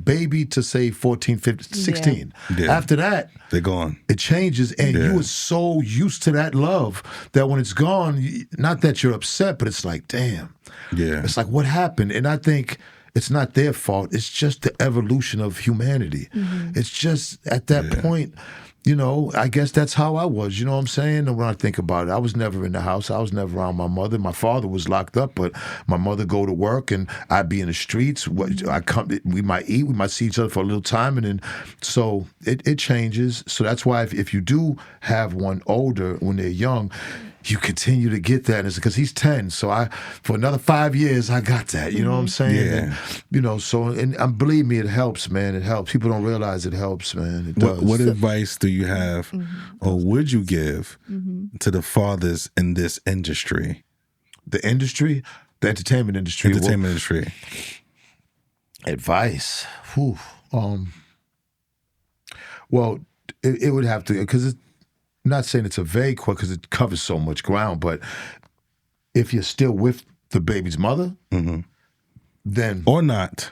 baby to say 14, 15, 16. After that,
they're gone.
It changes, and you were so used to that love that when it's gone, not that you're upset, but it's like, damn. It's like, what happened? And I think it's not their fault. It's just the evolution of humanity. It's just at that point, you know, I guess that's how I was, you know what I'm saying? And when I think about it, I was never in the house. I was never around my mother. My father was locked up, but my mother go to work and I'd be in the streets. We might eat, we might see each other for a little time. And then, so it changes. So that's why if you do have one older when they're young, you continue to get that. And it's because he's 10. So for another 5 years, I got that. You know what I'm saying? And, you know, so, and believe me, it helps, man. It helps. People don't realize it helps, man. It does.
What advice do you have or would you give to the fathers in this industry?
The industry? The entertainment industry.
Entertainment industry.
Advice. Whew. Well, it would have to, because it's, I'm not saying it's a vague question because it covers so much ground, but if you're still with the baby's mother, then...
Or not.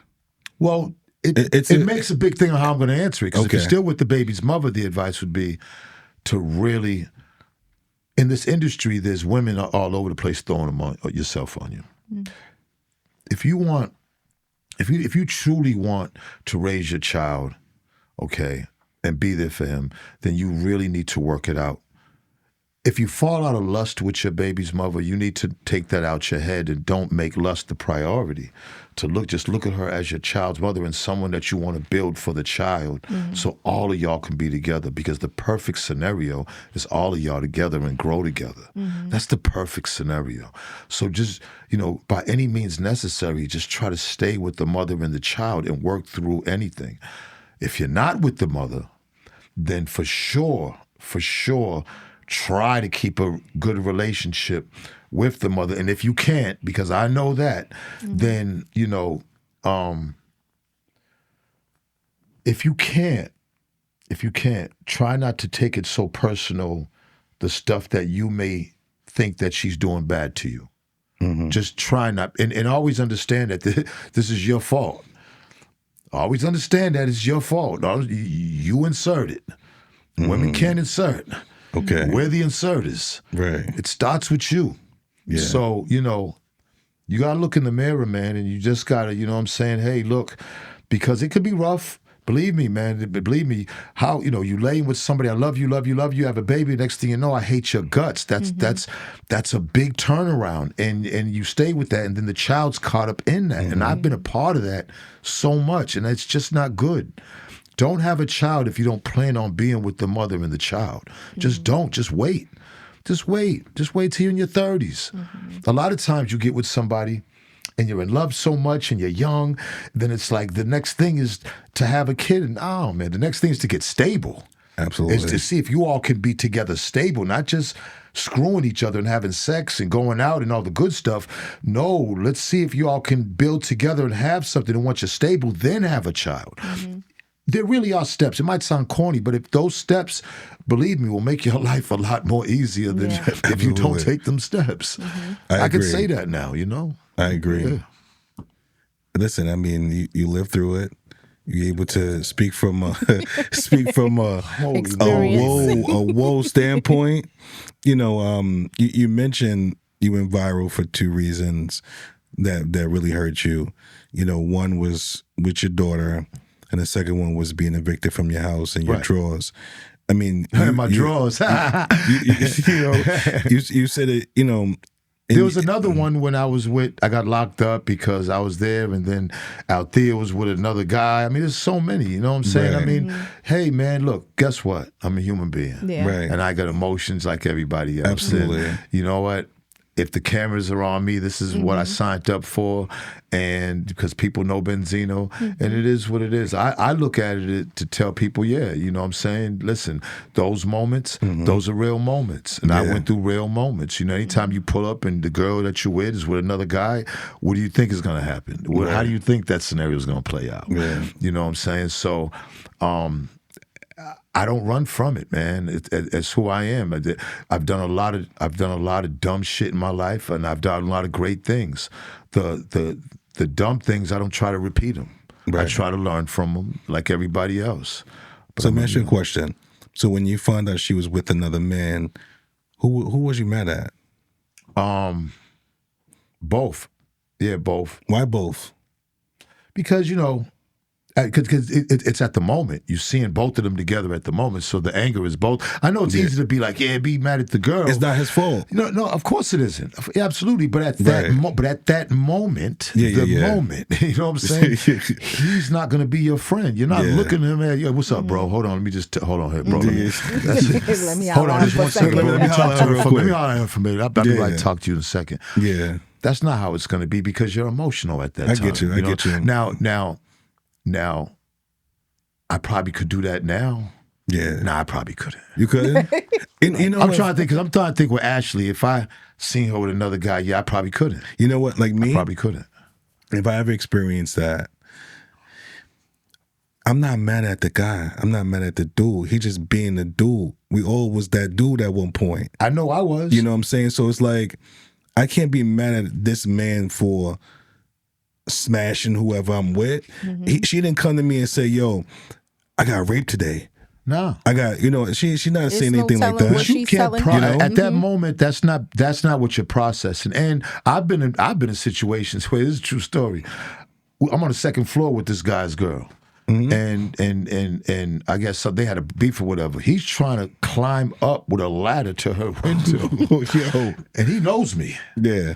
Well, it makes a big thing on how I'm going to answer it. Because if you're still with the baby's mother, the advice would be to really... In this industry, there's women all over the place throwing yourself on you. If you truly want to raise your child, and be there for him, then you really need to work it out. If you fall out of lust with your baby's mother, you need to take that out your head and don't make lust the priority. Just look at her as your child's mother and someone that you want to build for the child so all of y'all can be together, because the perfect scenario is all of y'all together and grow together. That's the perfect scenario. So just, you know, by any means necessary, just try to stay with the mother and the child and work through anything. If you're not with the mother, then for sure, try to keep a good relationship with the mother. And if you can't, because I know that, then, you know, if you can't, try not to take it so personal, the stuff that you may think that she's doing bad to you. Just try not, and always understand that this is your fault. Always understand that it's your fault. You insert it. Women can't insert. We're the inserters.
Right.
It starts with you. So, you know, you got to look in the mirror, man, and you just got to, you know what I'm saying? Hey, look, because it could be rough. Believe me, man. Believe me. How, you know, you laying with somebody, I love you, you have a baby, next thing you know, I hate your guts. That's a big turnaround. And you stay with that, and then the child's caught up in that. And I've been a part of that so much, and it's just not good. Don't have a child if you don't plan on being with the mother and the child. Just don't. Just wait. Just wait. Just wait till you're in your 30s. A lot of times you get with somebody and you're in love so much and you're young, then it's like the next thing is to have a kid. And oh, man, the next thing is to get stable.
Absolutely.
Is to see if you all can be together stable, not just screwing each other and having sex and going out and all the good stuff. No, let's see if you all can build together and have something. And once you're stable, then have a child. There really are steps. It might sound corny, but if those steps believe me, will make your life a lot more easier than if you don't take them steps. I can say that now, you know?
I agree. Yeah. Listen, I mean, you lived through it. You're able to speak from a woe standpoint. You know, you mentioned you went viral for two reasons that really hurt you. You know, one was with your daughter, and the second one was being evicted from your house and your drawers. I mean,
my drawers.
You said it. You know.
There was another one when I got locked up because I was there, and then Althea was with another guy. I mean, there's so many, you know what I'm saying? Right. I mean, hey, man, look, guess what? I'm a human being.
Yeah.
Right.
And I got emotions like everybody else.
Absolutely.
And you know what? If the cameras are on me, this is what I signed up for, and because people know Benzino, and it is what it is. I look at it to tell people, you know what I'm saying? Listen, those moments, those are real moments, and I went through real moments. You know, anytime you pull up and the girl that you're with is with another guy, what do you think is going to happen? Right. How do you think that scenario is going to play out?
Yeah.
You know what I'm saying? So, I don't run from it, man. It's who I am. I've done a lot of dumb shit in my life, and I've done a lot of great things. The dumb things, I don't try to repeat them. Right. I try to learn from them like everybody else. But
so let me ask you a question. So when you found out she was with another man, who was you mad at?
Both. Yeah, both.
Why both?
Because, you know, because it's at the moment. You're seeing both of them together at the moment, so the anger is both. I know it's easy to be like, be mad at the girl.
It's not his fault.
No, of course it isn't. Yeah, absolutely. But at that moment, moment, you know what I'm saying? He's not going to be your friend. You're not looking at him at, what's up, bro? Hold on, let me just hold on here, bro.
Let me hold on just 1 second.
Let me talk to her for a minute. I'll be right to talk to you in a second.
Yeah.
That's not how it's going to be because you're emotional at that time.
I get you.
Now, I probably could do that now.
Yeah.
Nah, I probably couldn't.
You couldn't? You know,
I'm trying to think with Ashley, if I seen her with another guy, I probably couldn't.
You know what? Like me?
I probably couldn't.
If I ever experienced that, I'm not mad at the guy. I'm not mad at the dude. He just being the dude. We all was that dude at one point.
I know I was.
You know what I'm saying? So it's like, I can't be mad at this man for smashing whoever I'm with. She didn't come to me and say, yo, I got raped today.
No.
I got, you know, she's not saying anything like that.
But you can't
at that moment, that's not what you're processing. And I've been in situations where, this is a true story. I'm on the second floor with this guy's girl. And I guess they had a beef or whatever. He's trying to climb up with a ladder to her window. And he knows me.
Yeah.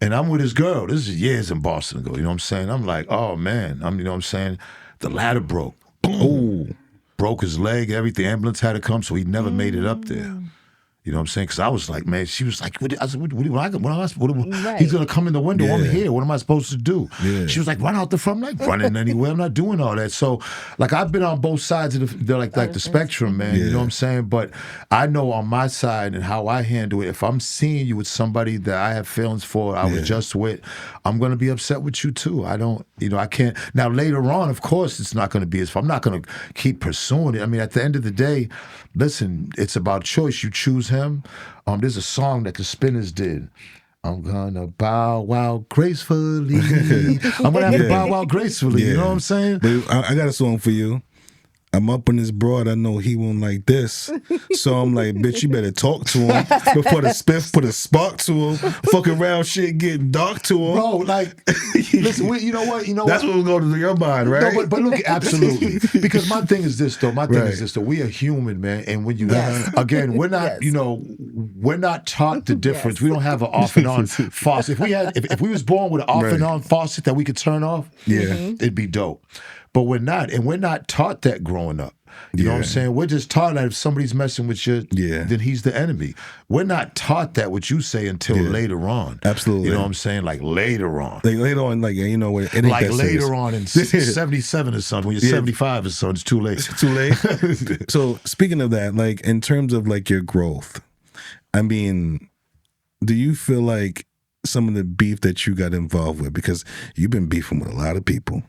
And I'm with his girl. This is years in Boston ago. You know what I'm saying? I'm like, oh, man. You know what I'm saying? The ladder broke. Boom. Ooh. Broke his leg. Everything. Ambulance had to come, so he never made it up there. You know what I'm saying? Because I was like, man, she was like, I said, he's going to come in the window. I'm here. What am I supposed to do? Yeah. She was like, run out the front. I'm like, running anywhere. I'm not doing all that. So, like, I've been on both sides of the spectrum, man. You know what I'm saying? But I know on my side and how I handle it, if I'm seeing you with somebody that I have feelings for, I was just with, I'm going to be upset with you too. I don't, I can't. Now, later on, of course, it's not going to be as far. I'm not going to keep pursuing it. I mean, at the end of the day, listen, it's about choice. You choose him. There's a song that the Spinners did. I'm gonna bow wow gracefully. I'm gonna have to bow wow gracefully. You know what I'm saying?
But I got a song for you. I'm up in this broad. I know he won't like this. So I'm like, bitch, you better talk to him before the spiff put a spark to him. Fuck around shit getting dark to him.
Bro, like, listen, you know what?
That's what will go to your mind, right?
No, but look, absolutely. Because my thing is this, though. We are human, man. And when you, again, we're not, we're not taught the difference. We don't have an off and on faucet. If we was born with an off and on faucet that we could turn off, it'd be dope. But we're not, and we're not taught that growing up. You know what I'm saying? We're just taught that if somebody's messing with you, then he's the enemy. We're not taught that, what you say, until later on.
Absolutely.
You know what I'm saying? Like later on.
Like later on, like, it ain't
like
that
later
serious.
on in 77 or something. When you're 75 or something, it's too late.
It's too late. So speaking of that, like in terms of like your growth, I mean, do you feel like some of the beef that you got involved with, because you've been beefing with a lot of people,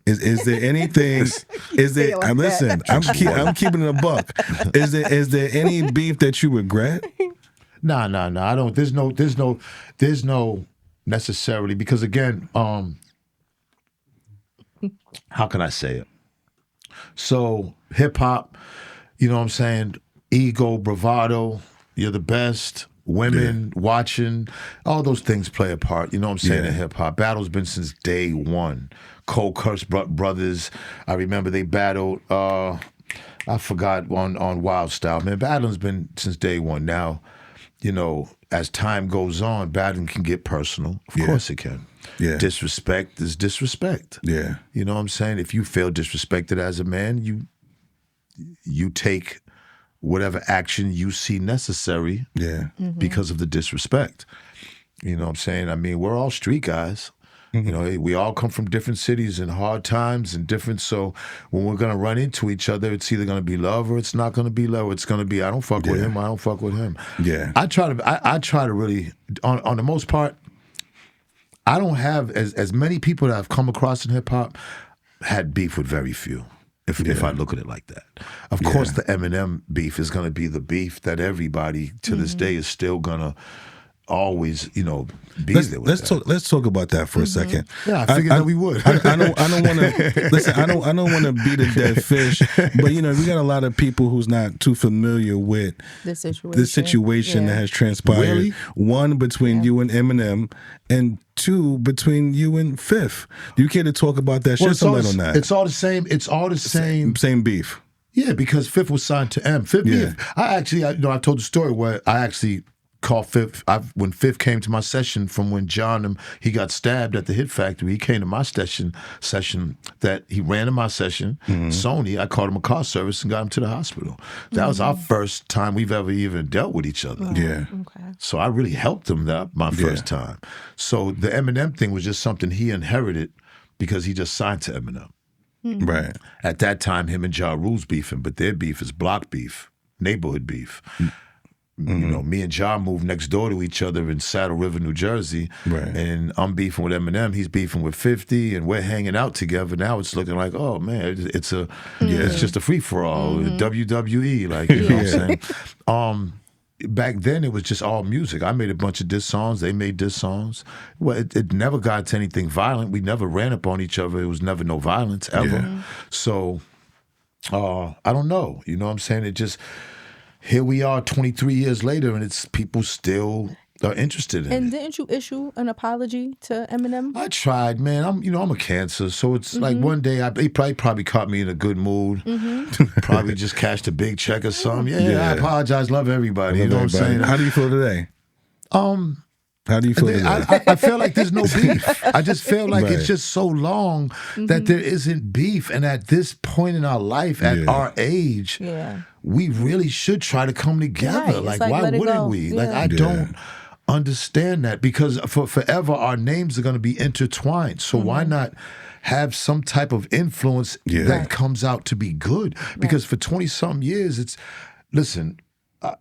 Is there anything? Is there?
Like
listen, I'm keeping it a buck. Is there any beef that you regret?
No. I don't. There's no necessarily, because again, how can I say it? So hip hop, you know what I'm saying? Ego, bravado, you're the best. Women watching, all those things play a part. You know what I'm saying? In hip hop, battle's been since day one. Cole Kurt's brothers, I remember they battled. I forgot on Wild Style. Man, battling's been since day one. Now, you know, as time goes on, battling can get personal. Of course it can. Yeah. Disrespect is disrespect. Yeah. You know what I'm saying? If you feel disrespected as a man, you take whatever action you see necessary because of the disrespect. You know what I'm saying? I mean, we're all street guys. You know, we all come from different cities and hard times and different. So when we're going to run into each other, it's either going to be love or it's not going to be love. It's going to be, I don't fuck with him, I don't fuck with him. Yeah. I try to really, on the most part, I don't have, as many people that I've come across in hip hop, had beef with very few. If I look at it like that. Of course, the Eminem beef is going to be the beef that everybody to this day is still going to always, you know, be there with
let's talk about that for a second.
Yeah, I figured that we would.
I don't want to listen. I don't want to beat a dead fish, but you know, we got a lot of people who's not too familiar with
this
situation that has transpired. Really? One, between you and Eminem, and two, between you and Fifth. Do you care to talk about that? Shed some light on that.
It's all the same. It's all the same.
Same beef.
Yeah, because Fifth was signed to M. Fifth beef. I told the story where I actually called Fifth. When Fifth came to my session from when John, he got stabbed at the Hit Factory, he came to my session that he ran in my session, Sony. I called him a car service and got him to the hospital. That was our first time we've ever even dealt with each other.
Yeah.
Okay.
So I really helped him my first time. So the Eminem thing was just something he inherited because he just signed to Eminem.
Right.
At that time, him and Ja Rule's beefing, but their beef is block beef, neighborhood beef. You know, me and Ja moved next door to each other in Saddle River, New Jersey. Right. And I'm beefing with Eminem, he's beefing with 50, and we're hanging out together. Now it's looking like, oh man, it's just a free-for-all, WWE, like, you know what I'm saying? Back then it was just all music. I made a bunch of diss songs, they made diss songs. Well, it never got to anything violent. We never ran up on each other. It was never no violence, ever. Yeah. So, I don't know. You know what I'm saying? It just... Here we are 23 years later, and it's people still are interested in it.
And didn't you issue an apology to Eminem?
I tried, man. I'm a cancer, so it's like one day he probably caught me in a good mood. Probably just cashed a big check or something. Yeah, I apologize. Love everybody. You know what I'm saying?
How do you feel today? How do you feel today?
I feel like there's no beef. I just feel like it's just so long that there isn't beef. And at this point in our life, at our age, we really should try to come together.
Right.
Like, why wouldn't we?
Yeah.
Like, I don't understand that, because for forever our names are going to be intertwined. So why not have some type of influence that comes out to be good? Because for 20-something years, listen,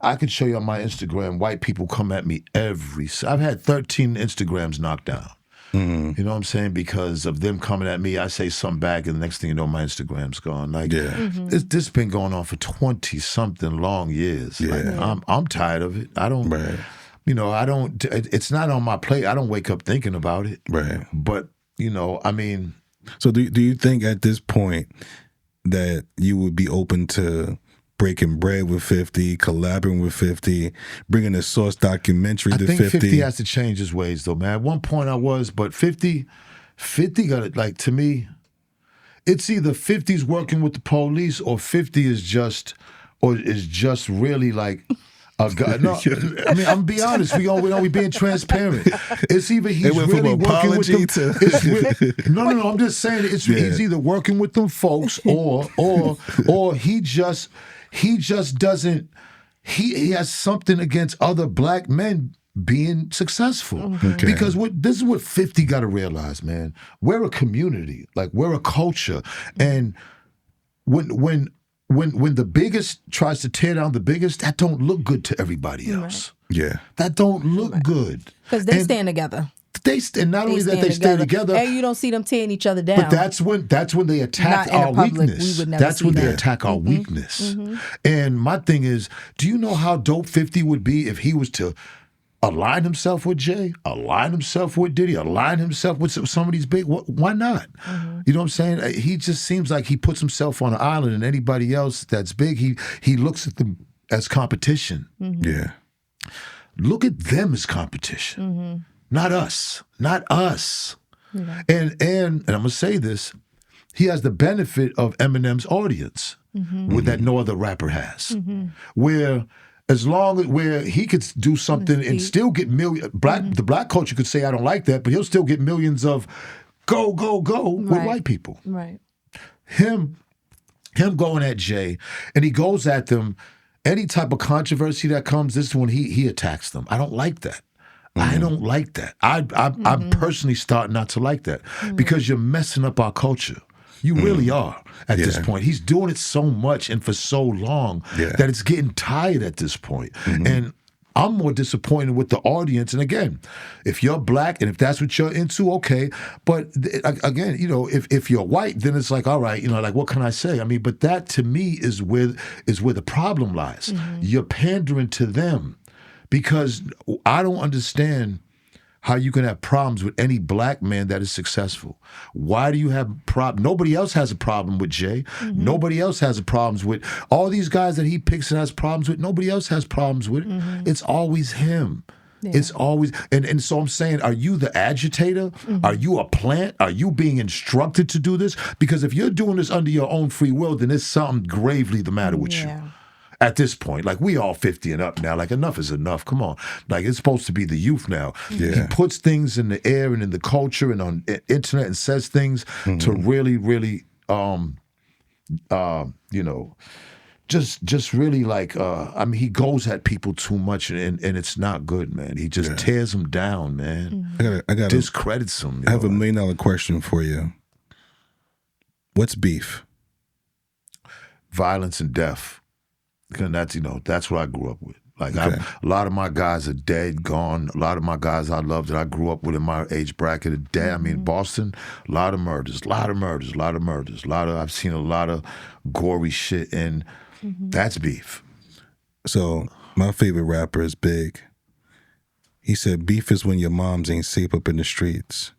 I could show you on my Instagram, white people come at me I've had 13 Instagrams knocked down. You know what I'm saying? Because of them coming at me, I say something back, and the next thing you know, my Instagram's gone. Like, this been going on for 20-something long years. Yeah. Like, I'm tired of it. I don't, you know, I don't, it's not on my plate. I don't wake up thinking about it. Right. But, you know, I mean.
So do you think at this point that you would be open to breaking bread with 50, collaborating with 50, bringing a Source documentary to 50?
I think 50 has to change his ways, though, man. At one point I was, but 50 got it. Like, to me, it's either 50's working with the police or 50 is just really like a guy. No, I mean, I'm gonna be honest. We being transparent. It's either he's really working with them. No. I'm just saying he's either working with them folks or he just doesn't. He has something against other black men being successful. Okay. Because this is what 50 got to realize, man. We're a community, like we're a culture, and when the biggest tries to tear down the biggest, that don't look good to everybody else. Right. Yeah, that don't look good
because they stand together.
And not only that, they stay together,
and you don't see them tearing each other down.
But that's when they attack our weakness. That's when they attack our weakness. And my thing is, do you know how dope 50 would be if he was to align himself with Jay, align himself with Diddy, align himself with some of these big? Why not? You know what I'm saying? He just seems like he puts himself on an island, and anybody else that's big, he looks at them as competition.
Yeah.
Look at them as competition. Not us. Not us. Yeah. And I'm gonna say this, he has the benefit of Eminem's audience, with that no other rapper has. Where where he could do something and still get the black culture could say I don't like that, but he'll still get millions of go with white people.
Right.
Him going at Jay, and he goes at them. Any type of controversy that comes, this is when he attacks them. I don't like that. I don't like that. I'm personally starting not to like that because you're messing up our culture. You really are at this point. He's doing it so much and for so long that it's getting tired at this point. And I'm more disappointed with the audience. And again, if you're black and if that's what you're into, okay. But again, you know, if you're white, then it's like, all right, you know, like what can I say? I mean, but that to me is where the problem lies. You're pandering to them. Because I don't understand how you can have problems with any black man that is successful. Why do you have nobody else has a problem with Jay. Nobody else has problems with all these guys that he picks and has problems with. Nobody else has problems with. It's always him. Yeah. It's always, and so I'm saying, are you the agitator? Are you a plant? Are you being instructed to do this? Because if you're doing this under your own free will, then there's something gravely the matter with you. At this point, like we all 50 and up now, like enough is enough. Come on. Like it's supposed to be the youth now. He puts things in the air and in the culture and on internet and says things to really, really, you know, just really like, I mean, he goes at people too much and it's not good, man. He just tears them down, man.
I got
discredits them.
I have $1 million question for you. What's beef?
Violence and death. And that's, you know, that's what I grew up with. Like a lot of my guys are dead, gone. A lot of my guys I loved that I grew up with in my age bracket are dead. I mean, Boston, a lot of murders. I've seen a lot of gory shit, and that's beef.
So my favorite rapper is Big. He said beef is when your moms ain't safe up in the streets.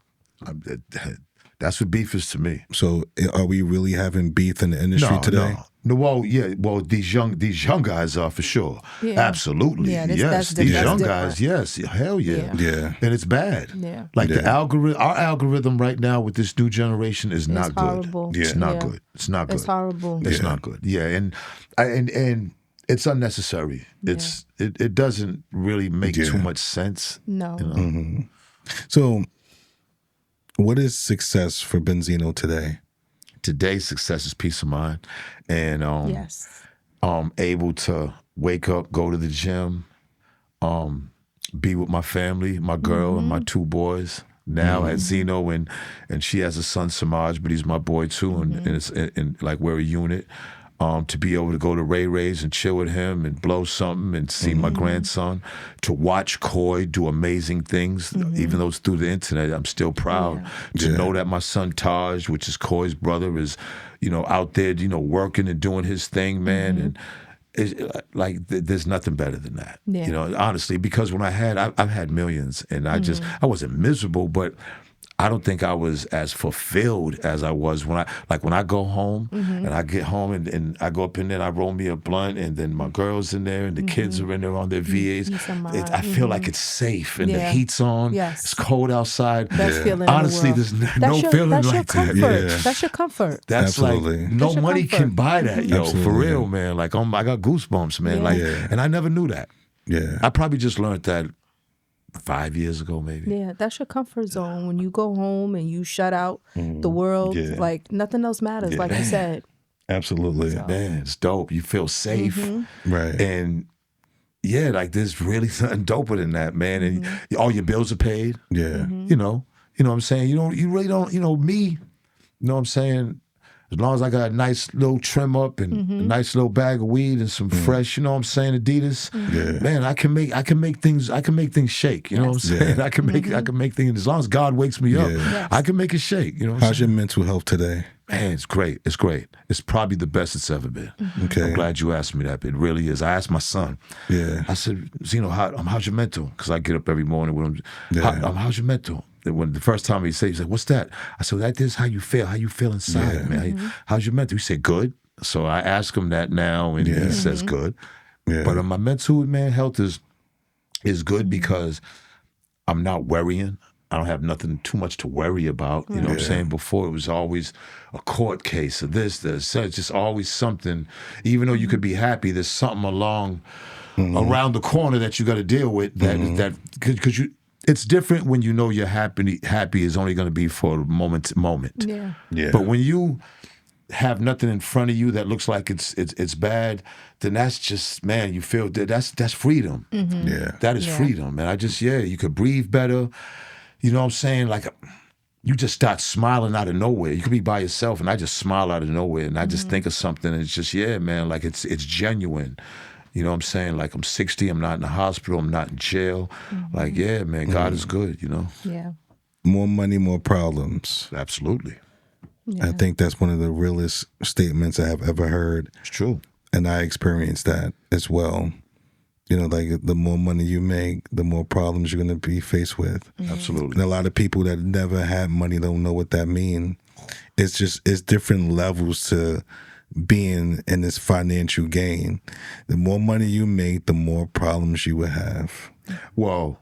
That's what beef is to me.
So are we really having beef in the industry today?
No, well, these young guys are for sure. Yeah. Absolutely. Yeah, these young guys, yes. Hell yeah.
Yeah.
And it's bad.
Yeah.
Like the algorithm, our algorithm right now with this new generation is not good.
Yeah.
It's not good. It's not good.
It's horrible.
It's not good. Yeah. And it's unnecessary. It doesn't really make too much sense.
No.
You know?
So what is success for Benzino today?
Today's success is peace of mind, and able to wake up, go to the gym, be with my family, my girl and my 2 boys. Now at Zeno, and she has a son Samaj, but he's my boy too, and it's like we're a unit. To be able to go to Ray Ray's and chill with him and blow something and see my grandson, to watch Coy do amazing things, even though it's through the internet, I'm still proud to know that my son Taj, which is Coy's brother, is, you know, out there, you know, working and doing his thing, man. And it's like there's nothing better than that, you know, honestly, because when I've had millions and I wasn't miserable, but I don't think I was as fulfilled as I was when I go home and I get home and I go up in there and I roll me a blunt and then my girl's in there and the kids are in there on their VAs. I feel like it's safe and the heat's on.
Yes.
It's cold outside.
Best feeling
Honestly,
in the world.
there's no feeling like that.
Yeah.
That's your comfort.
That's
Absolutely.
like no money can buy that, yo.
Absolutely.
For real, man. Like I got goosebumps, man. Like, and I never knew that.
Yeah.
I probably just learned that 5 years ago, maybe.
Yeah, that's your comfort zone. When you go home and you shut out the world, like nothing else matters, like you said.
Absolutely.
So.
Man, it's dope. You feel safe.
Right.
And yeah, like there's really something doper than that, man. And all your bills are paid.
Yeah.
You know what I'm saying? You really don't, me, you know what I'm saying? As long as I got a nice little trim up and a nice little bag of weed and some fresh, you know what I'm saying, Adidas, man, I can make things shake. You know what I'm saying? I can make things, as long as God wakes me up, I can make it shake. You know what
How's your mental health today?
Man, it's great. It's great. It's probably the best it's ever been.
Okay.
I'm glad you asked me that. It really is. I asked my son.
Yeah.
I said, Zeno, how's your mental? Because I get up every morning with him. How's your mental? And when the first time he said, what's that? I said, that is how you feel. How you feel inside, man. How's your mental? He said, good. So I ask him that now, and he says good. Yeah. But my mental, man, health is good because I'm not worrying. I don't have nothing too much to worry about. You know what I'm saying? Before, it was always a court case or this. It's just always something. Even though you could be happy, there's something around the corner that you got to deal with. Because it's different when you know you're happy is only going to be for moment to moment.
Yeah.
But when you have nothing in front of you that looks like it's bad, then that's just, man, you feel that's freedom.
Yeah.
That is freedom. And you could breathe better. You know what I'm saying? Like, you just start smiling out of nowhere. You could be by yourself, and I just smile out of nowhere, and I just think of something, and it's just, man, like it's genuine. You know what I'm saying? Like, I'm 60, I'm not in the hospital, I'm not in jail. Like, man, God is good, you know?
Yeah.
More money, more problems.
Absolutely.
Yeah.
I think that's one of the realest statements I have ever heard.
It's true.
And I experienced that as well. You know, like, the more money you make, the more problems you're going to be faced with.
Absolutely.
And a lot of people that never had money don't know what that means. It's different levels to being in this financial gain. The more money you make, the more problems you will have.
Well,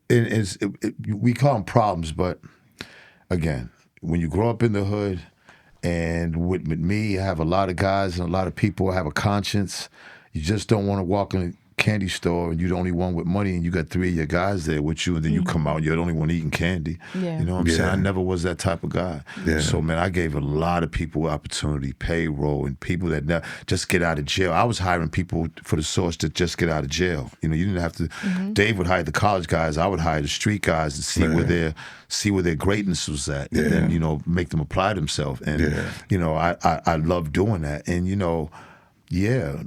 we call them problems, but again, when you grow up in the hood, and with me, I have a lot of guys and a lot of people have a conscience. You just don't want to walk in a candy store and you're the only one with money, and you got 3 of your guys there with you, and then you come out, you're the only one eating candy.
Yeah.
You know what I'm saying? I never was that type of guy.
Yeah.
So, man, I gave a lot of people opportunity, payroll, and people that just get out of jail. I was hiring people for the source to just get out of jail. You know, you didn't have to. Dave would hire the college guys. I would hire the street guys to see where their greatness was at, and then, you know, make them apply themselves. And you know, I love doing that. And, you know, I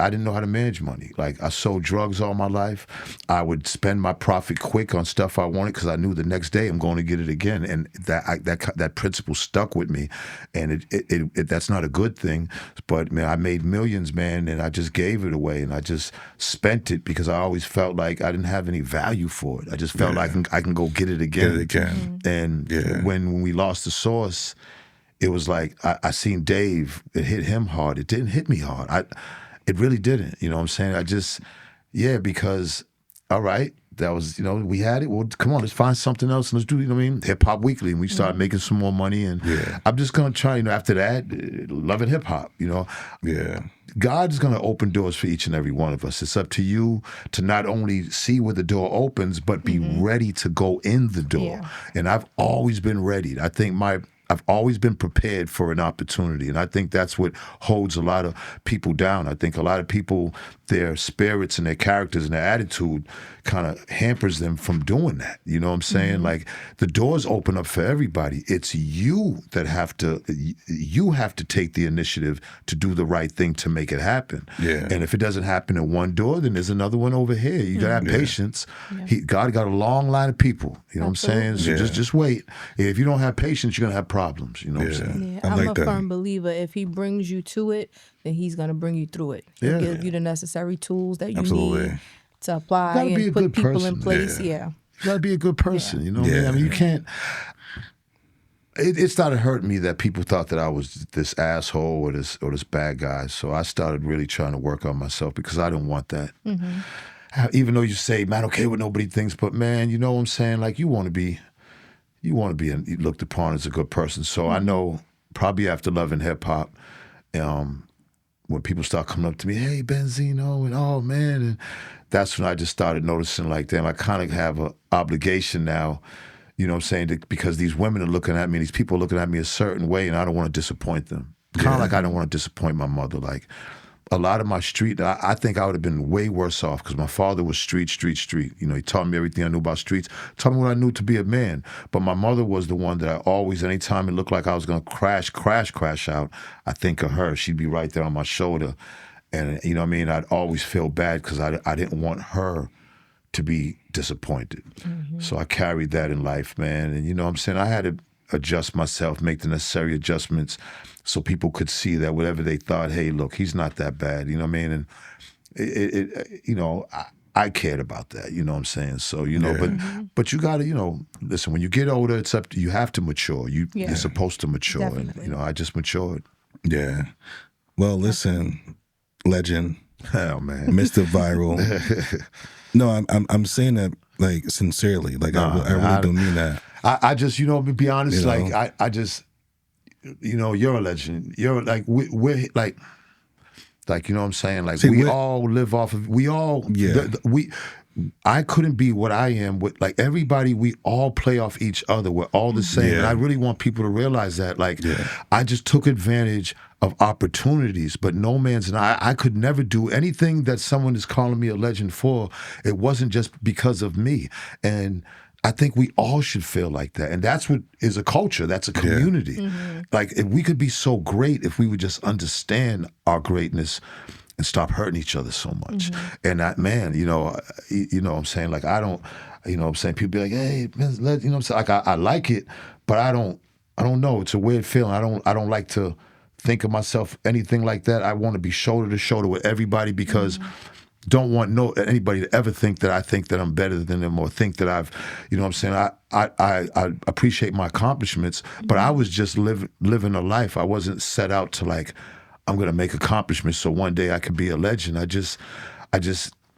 didn't know how to manage money. Like, I sold drugs all my life. I would spend my profit quick on stuff I wanted because I knew the next day I'm going to get it again. And that principle stuck with me. And that's not a good thing. But, man, I made millions, man, and I just gave it away. And I just spent it because I always felt like I didn't have any value for it. I just felt like I can go get it again. And when we lost the source, it was like I seen Dave. It hit him hard. It didn't hit me hard. It really didn't. You know what I'm saying? I just, because, all right, that was, you know, we had it. Well, come on, let's find something else and let's do, you know what I mean? Hip Hop Weekly. And we started making some more money. And I'm just going to try, you know, after that, loving hip hop, you know?
Yeah.
God's going to open doors for each and every one of us. It's up to you to not only see where the door opens, but be ready to go in the door. Yeah. And I've always been ready. I think I've always been prepared for an opportunity, and I think that's what holds a lot of people down. I think a lot of people, their spirits and their characters and their attitude kind of hampers them from doing that. You know what I'm saying? Like, the doors open up for everybody. It's you that have to take the initiative to do the right thing to make it happen. Yeah. And if it doesn't happen at one door, then there's another one over here. You gotta have patience. Yeah. God got a long line of people. You know what I'm saying? So just wait. If you don't have patience, you're gonna have problems. You know what I'm saying?
Yeah, I'm a firm believer. If he brings you to it, then he's going to bring you through it. He'll give you the necessary tools that you need to apply and put people in place. Yeah.
You got to be a good person. You know what I mean? I mean, you can't. It started hurting me that people thought that I was this asshole or this bad guy. So I started really trying to work on myself because I didn't want that. Even though you say, man, okay, what nobody thinks, but, man, you know what I'm saying? Like, you want to be looked upon as a good person. So I know, probably after loving hip hop, when people start coming up to me, hey, Benzino, and oh, man, and that's when I just started noticing, like, damn, I kind of have an obligation now, you know what I'm saying, because these women are looking at me, these people are looking at me a certain way, and I don't want to disappoint them. Kind of like I don't want to disappoint my mother. Like, a lot of my street, I think I would have been way worse off because my father was street. You know, he taught me everything I knew about streets, taught me what I knew to be a man. But my mother was the one that I always, anytime it looked like I was going to crash out, I think of her. She'd be right there on my shoulder. And, you know what I mean? I'd always feel bad because I didn't want her to be disappointed. Mm-hmm. So I carried that in life, man. And, you know what I'm saying? I had to adjust myself, make the necessary adjustments so people could see that whatever they thought, hey, look, he's not that bad, you know what I mean? And you know, I cared about that, you know what I'm saying? So, you know, but you got to, you know, listen, when you get older, it's up to, you have to mature. You're supposed to mature. Definitely. And, you know, I just matured.
Yeah. Well, listen, legend.
Oh, man.
Mr. Viral. No, I'm saying that, like, sincerely. Like, I really don't mean that.
I just, you know, to be honest, you know? Like, I just, you know, you're a legend. You're like, we're like, you know what I'm saying? Like, see, we all live off of, we all, I couldn't be what I am with, like, everybody, we all play off each other. We're all the same. And I really want people to realize that, like, I just took advantage of opportunities, but no man's, and I could never do anything that someone is calling me a legend for. It wasn't just because of me. And I think we all should feel like that. And that's what is a culture. That's a community. Yeah. Mm-hmm. Like, if we could be so great if we would just understand our greatness and stop hurting each other so much. Mm-hmm. And that, man, you know what I'm saying? Like, I don't, you know what I'm saying? People be like, hey, man, you know what I'm saying? Like, I like it, but I don't know. It's a weird feeling. I don't like to think of myself anything like that. I want to be shoulder to shoulder with everybody because don't want anybody to ever think that I'm better than them or think that I've, you know what I'm saying? I appreciate my accomplishments, but I was just living a life. I wasn't set out to, like, I'm going to make accomplishments so one day I can be a legend. I just,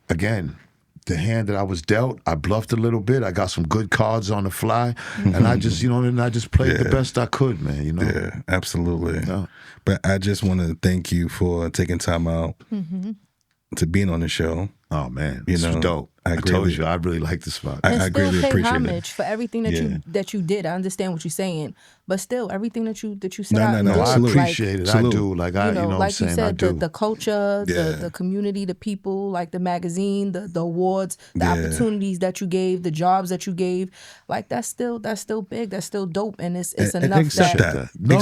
again, the hand that I was dealt, I bluffed a little bit. I got some good cards on the fly, and I just, you know, and I just played the best I could, man, you know?
Yeah, absolutely. Yeah. But I just want to thank you for taking time out to being on the show.
Oh, man, this was dope. I told you, I really like the spot.
I greatly appreciate homage for everything that you did. I understand what you're saying, but still, everything that you set out.
No, I appreciate it. I do. Like, you know
like you said, the culture, the community, the people, like the magazine, the awards, the opportunities that you gave, the jobs that you gave. Like, that's still big. That's still dope, and it's enough.
Accept that. No.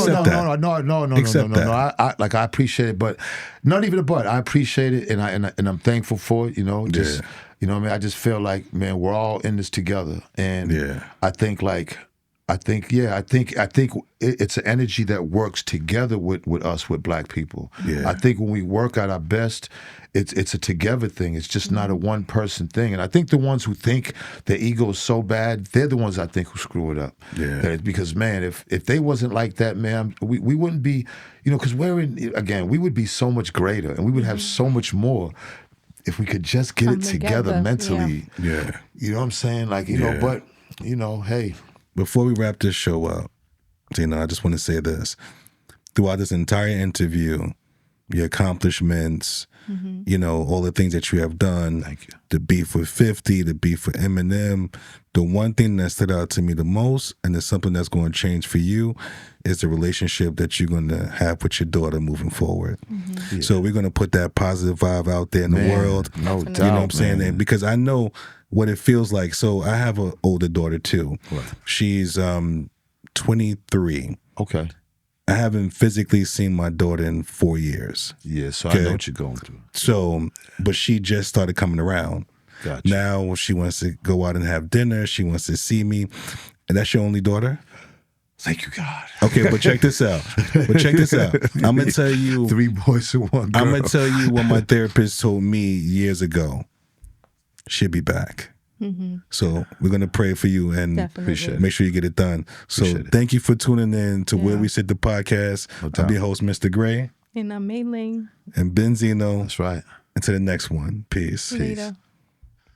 I appreciate it, but not even a but. I appreciate it, and I'm thankful for it. You know, just. You know what I mean? I just feel like, man, we're all in this together. And I think it's an energy that works together with us, with black people. Yeah. I think when we work at our best, it's a together thing. It's just not a one person thing. And I think the ones who think their ego is so bad, they're the ones I think who screw it up. Yeah. Because, man, if they wasn't like that, man, we wouldn't be, you know, because we would be so much greater and we would have so much more if we could just get it together mentally.
Yeah.
You know what I'm saying? Like, you know, but, you know, hey.
Before we wrap this show up, you know, I just want to say this. Throughout this entire interview, your accomplishments, you know, all the things that you have done.
Thank you.
The beef with 50, the beef with Eminem. The one thing that stood out to me the most, and it's something that's going to change for you, is the relationship that you're going to have with your daughter moving forward. Yeah. So we're going to put that positive vibe out there in the world.
No doubt,
you know what I'm saying? And because I know what it feels like. So I have an older daughter too.
Right.
She's 23.
Okay.
I haven't physically seen my daughter in 4 years.
Yeah, so I know what you're going through.
So, but she just started coming around.
Gotcha.
Now she wants to go out and have dinner. She wants to see me. And that's your only daughter?
Thank you, God.
Okay, but check this out. I'm going to tell you.
3 boys and 1 girl.
I'm going to tell you what my therapist told me years ago. She'll be back. So we're going to pray for you and make sure you get it done. So thank you for tuning in to Where We Sit the podcast. I'm your host, Mr. Gray.
And I'm Mei Ling.
And Benzino.
That's right.
Until the next one. Peace.
Later.